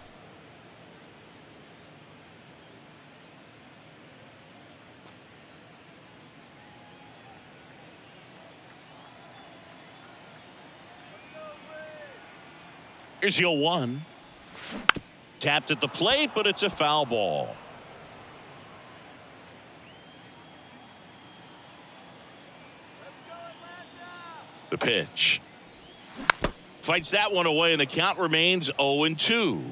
Here's the 0-1. Tapped at the plate, but it's a foul ball. The pitch. Fights that one away, and the count remains 0-2.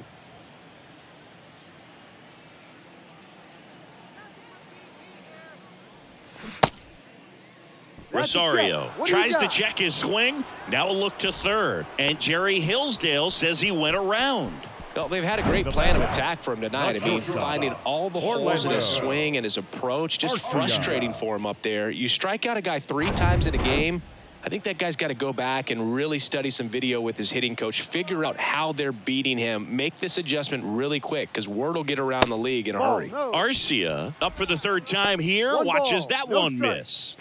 Rosario tries to check his swing. Now a look to third. And Jerry Hillsdale says he went around. Well, they've had a great plan of attack for him tonight. I mean, finding all the holes in his swing and his approach, just frustrating for him up there. You strike out a guy 3 times in a game, I think that guy's got to go back and really study some video with his hitting coach, figure out how they're beating him, make this adjustment really quick because word will get around the league in a hurry. Arcia up for the 3rd time here. Watches that one miss.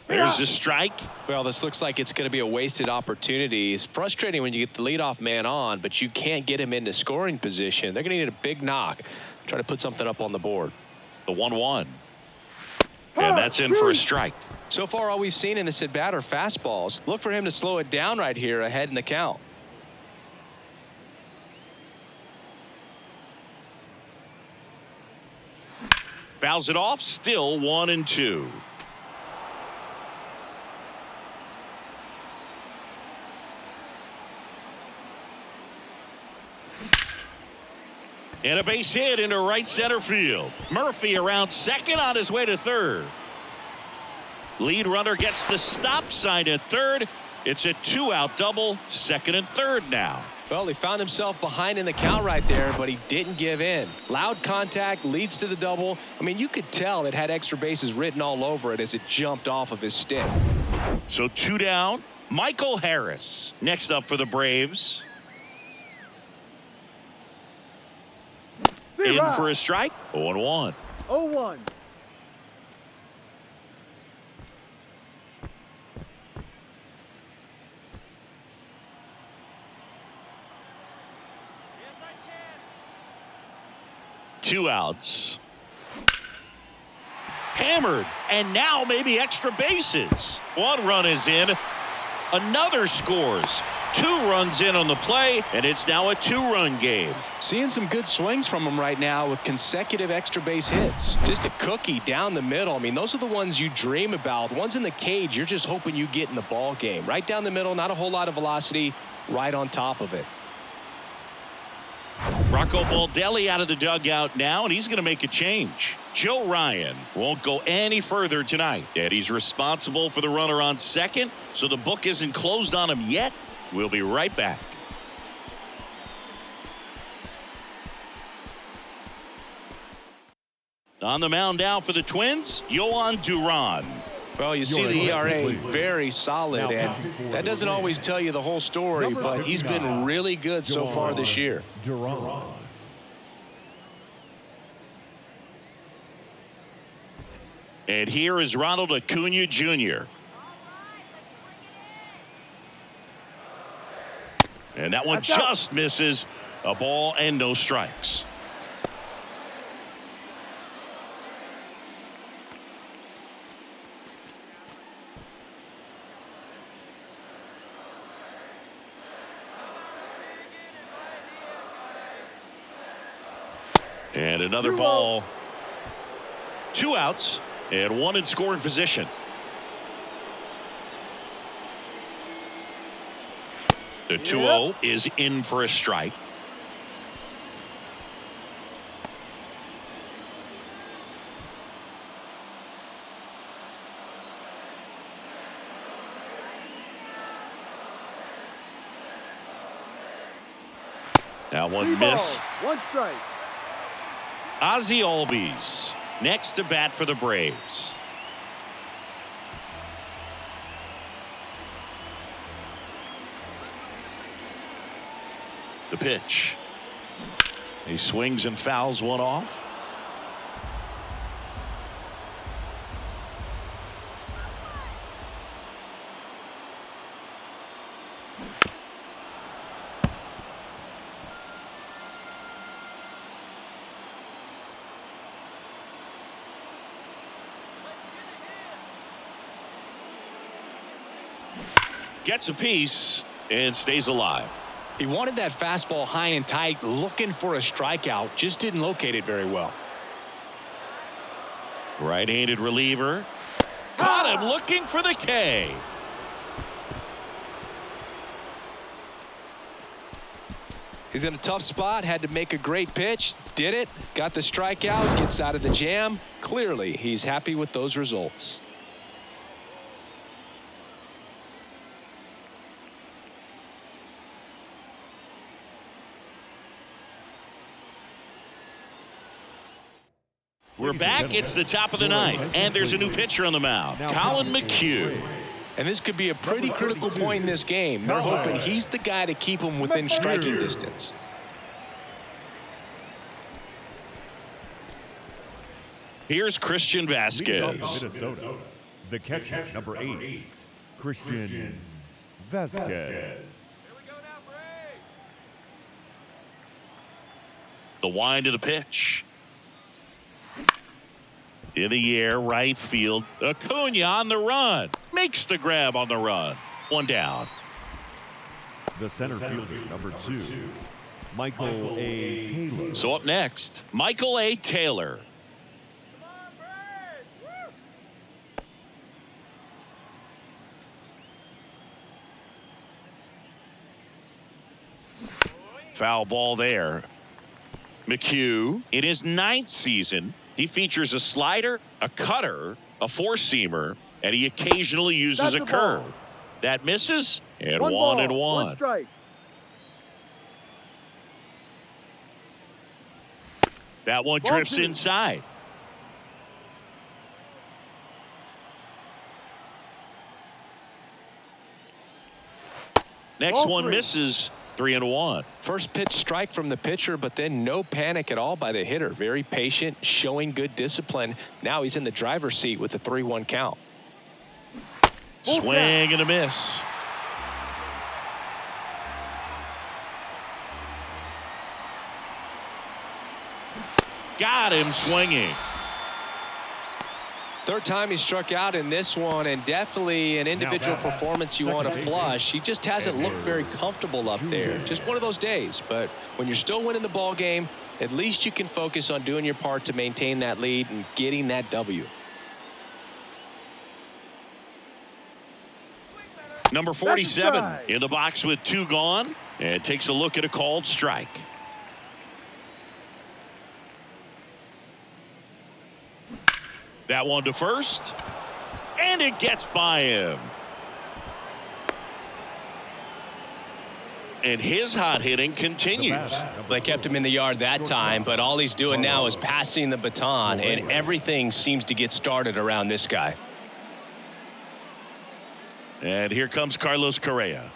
There's a strike. Well, this looks like it's going to be a wasted opportunity. It's frustrating when you get the leadoff man on, but you can't get him into scoring position. They're going to need a big knock. Try to put something up on the board. The 1-1. And that's in for a strike. So far, all we've seen in this at-bat are fastballs. Look for him to slow it down right here ahead in the count. Fouls it off. Still 1-2. And a base hit into right center field. Murphy around second on his way to third. Lead runner gets the stop sign at third. It's a 2-out double, second and third now. Well, he found himself behind in the count right there, but he didn't give in. Loud contact leads to the double. I mean, you could tell it had extra bases written all over it as it jumped off of his stick. So 2 down. Michael Harris next up for the Braves. In for a strike. 0-1. 0-1. Two outs. Hammered, and now maybe extra bases. 1 run is in. Another scores. 2 runs in on the play, and it's now a 2-run game. Seeing some good swings from him right now with consecutive extra base hits. Just a cookie down the middle. I mean, those are the ones you dream about. The ones in the cage, you're just hoping you get in the ball game. Right down the middle, not a whole lot of velocity, right on top of it. Rocco Baldelli out of the dugout now, and he's going to make a change. Joe Ryan won't go any further tonight. And he's responsible for the runner on second, so the book isn't closed on him yet. We'll be right back. On the mound now for the Twins, Yohan Duran. Well, you see the ERA very solid, and that doesn't always tell you the whole story, but he's been really good so far this year. And here is Ronald Acuna Jr. And that one just misses. A ball and no strikes. And another ball. 2 outs and 1 in scoring position. The 2-0 is in for a strike. Now one missed. 1 strike. Ozzie Albies next to bat for the Braves. The pitch. He swings and fouls one off. Gets a piece and stays alive. He wanted that fastball high and tight, looking for a strikeout, just didn't locate it very well. Right-handed reliever. Caught him looking for the K. He's in a tough spot, had to make a great pitch, did it, got the strikeout, gets out of the jam. Clearly, he's happy with those results. We're back. It's the top of the ninth, and there's a new pitcher on the mound, Colin McHugh. And this could be a pretty critical point in this game. They're hoping he's the guy to keep them within striking distance. Here's Christian Leading off Vasquez. Minnesota, the catcher, number 8, Christian Vasquez. The wind of the pitch. In the air, right field. Acuna on the run. Makes the grab on the run. One down. The center fielder, number 2, Michael A. Taylor. So up next, Michael A. Taylor. Foul ball there. McHugh, in his 9th season, he features a slider, a cutter, a four-seamer, and he occasionally uses a curve. That misses, and One one ball, and one. one strike. That one Ball drifts 2. inside. Next Ball one 3. misses, 3-1. First pitch strike from the pitcher, but then no panic at all by the hitter. Very patient, showing good discipline. Now he's in the driver's seat with the 3-1 count. Swing and a miss. Got him swinging. Third time he struck out in this one, and definitely an individual performance you want to flush. He just hasn't looked very comfortable up there. Just one of those days. But when you're still winning the ball game, at least you can focus on doing your part to maintain that lead and getting that W. Number 47 in the box with 2 gone, and takes a look at a called strike. That one to first, and it gets by him. And his hot hitting continues. They kept him in the yard that time, but all he's doing now is passing the baton, and everything seems to get started around this guy. And here comes Carlos Correa.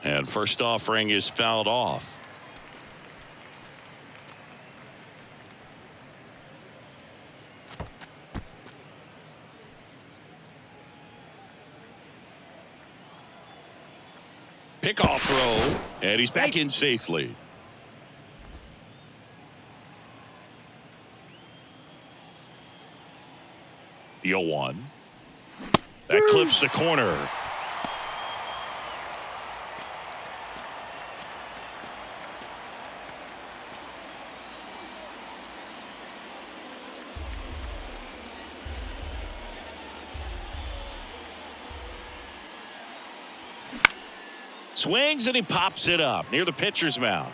And first offering is fouled off. Pickoff throw, and he's back in safely. The 0-1. That clips the corner. Swings and he pops it up near the pitcher's mound.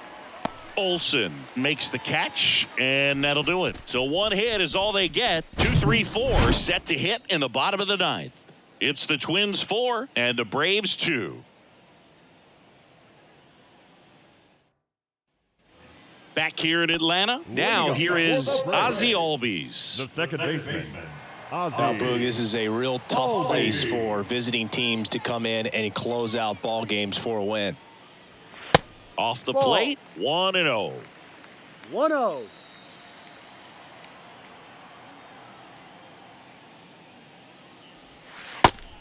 Olsen makes the catch, and that'll do it. So one hit is all they get. 2, 3, 4 set to hit in the bottom of the ninth. It's the Twins 4 and the Braves 2. Back here in Atlanta. Now here is Ozzie Albies. The second baseman, Now, Boog, this is a real tough place for visiting teams to come in and close out ball games for a win. Off the plate, 1-0. 1-0.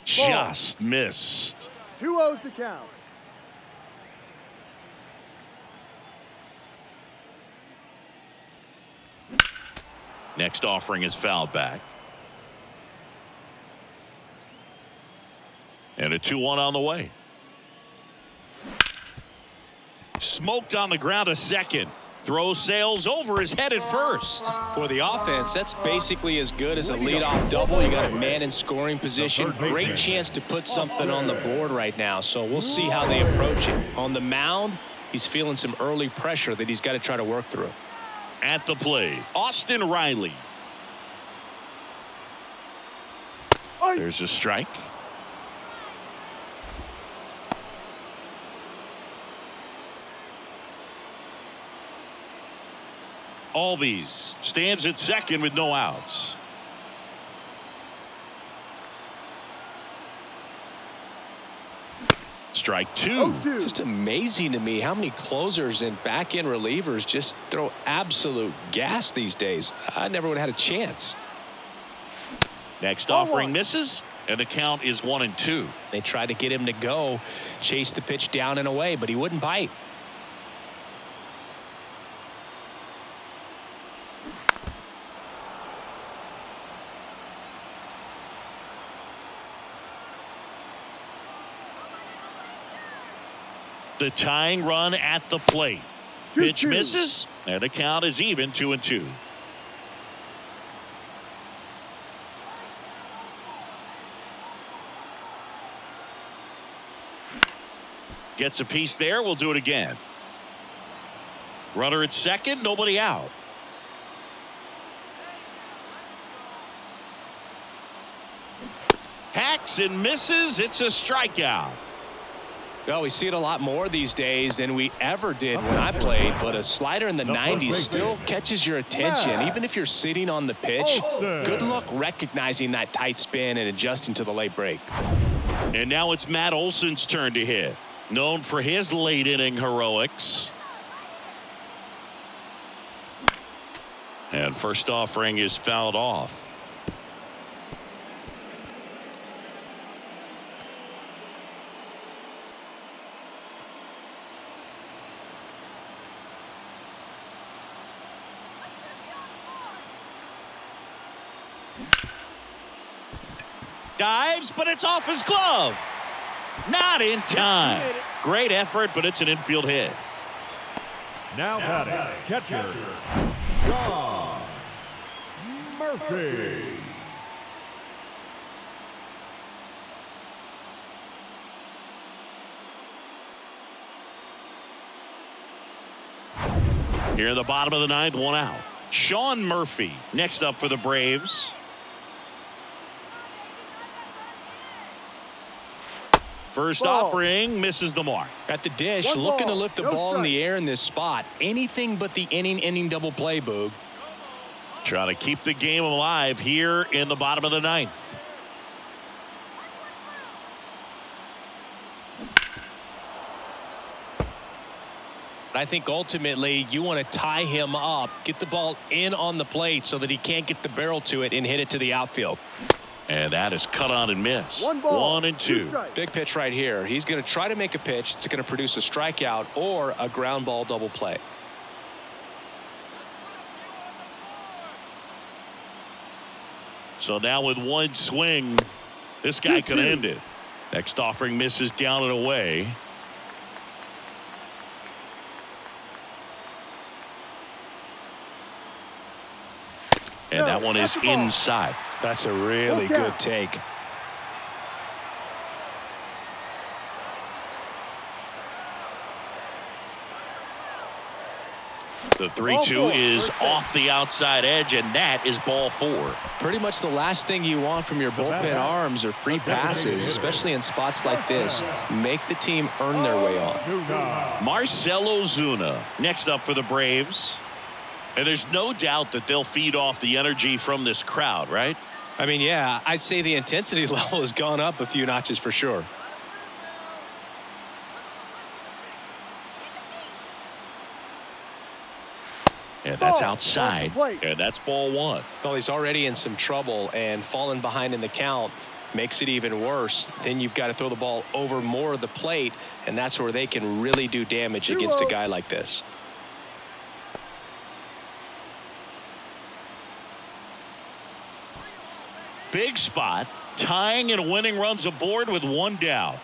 Just missed. 2-0's the count. Next offering is fouled back. And a 2-1 on the way. Smoked on the ground, a second. Throw sails over his head at first. For the offense, that's basically as good as a leadoff double. You got a man in scoring position. Great chance to put something on the board right now. So we'll see how they approach it. On the mound, he's feeling some early pressure that he's got to try to work through. At the plate, Austin Riley. There's a strike. Albies stands at second with no outs. Strike two. Just amazing to me how many closers and back-end relievers just throw absolute gas these days. I never would have had a chance. Next offering misses, and the count is 1-2. They tried to get him to go, chase the pitch down and away, but he wouldn't bite. The tying run at the plate. Pitch misses, and the count is even 2-2. Gets a piece there. We'll do it again. Runner at second, nobody out. Hacks and misses. It's a strikeout. Well, we see it a lot more these days than we ever did when I played, but a slider in the 90s still catches your attention. Even if you're sitting on the pitch, good luck recognizing that tight spin and adjusting to the late break. And now it's Matt Olson's turn to hit. Known for his late inning heroics. And first offering is fouled off. Dives, but it's off his glove. Not in time. Great effort, but it's an infield hit. Now batting, catcher, Sean Murphy. Here in the bottom of the ninth, one out. Sean Murphy next up for the Braves. First offering misses the mark. At the dish, looking to lift the ball in the air in this spot. Anything but the inning double play, Boog. Trying to keep the game alive here in the bottom of the ninth. I think ultimately you want to tie him up, get the ball in on the plate so that he can't get the barrel to it and hit it to the outfield. And that is cut on and missed. 1-2. Big pitch right here. He's going to try to make a pitch that's going to produce a strikeout or a ground ball double play. So now with one swing, this guy could end it. Next offering misses down and away. And that one is inside. That's a really good take. The 3-2 is off the outside edge, and that is ball 4. Pretty much the last thing you want from your bullpen arms are free passes, especially in spots like this. Make the team earn their way on. Marcell Ozuna next up for the Braves. And there's no doubt that they'll feed off the energy from this crowd, right? I mean, yeah, I'd say the intensity level has gone up a few notches for sure. And that's Ball, outside. off the plate. And that's ball one. Well, he's already in some trouble, and falling behind in the count makes it even worse. Then you've got to throw the ball over more of the plate, and that's where they can really do damage against a guy like this. Big spot. Tying and winning runs aboard with one down.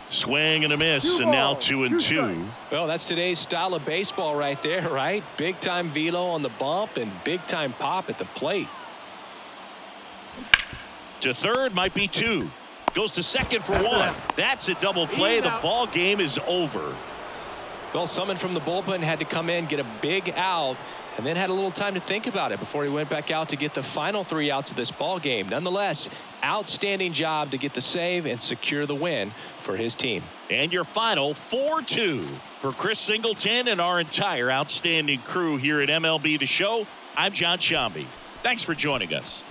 Swing and a miss, and now 2-2. Well, that's today's style of baseball right there, right? Big time velo on the bump and big time pop at the plate. To third might be two. Goes to second for one. That's a double play. The ball game is over. Well, someone from the bullpen had to come in, get a big out, and then had a little time to think about it before he went back out to get the final 3 outs of this ball game. Nonetheless, outstanding job to get the save and secure the win for his team. And your final 4-2 for Chris Singleton and our entire outstanding crew here at MLB The Show. I'm John Shambi. Thanks for joining us.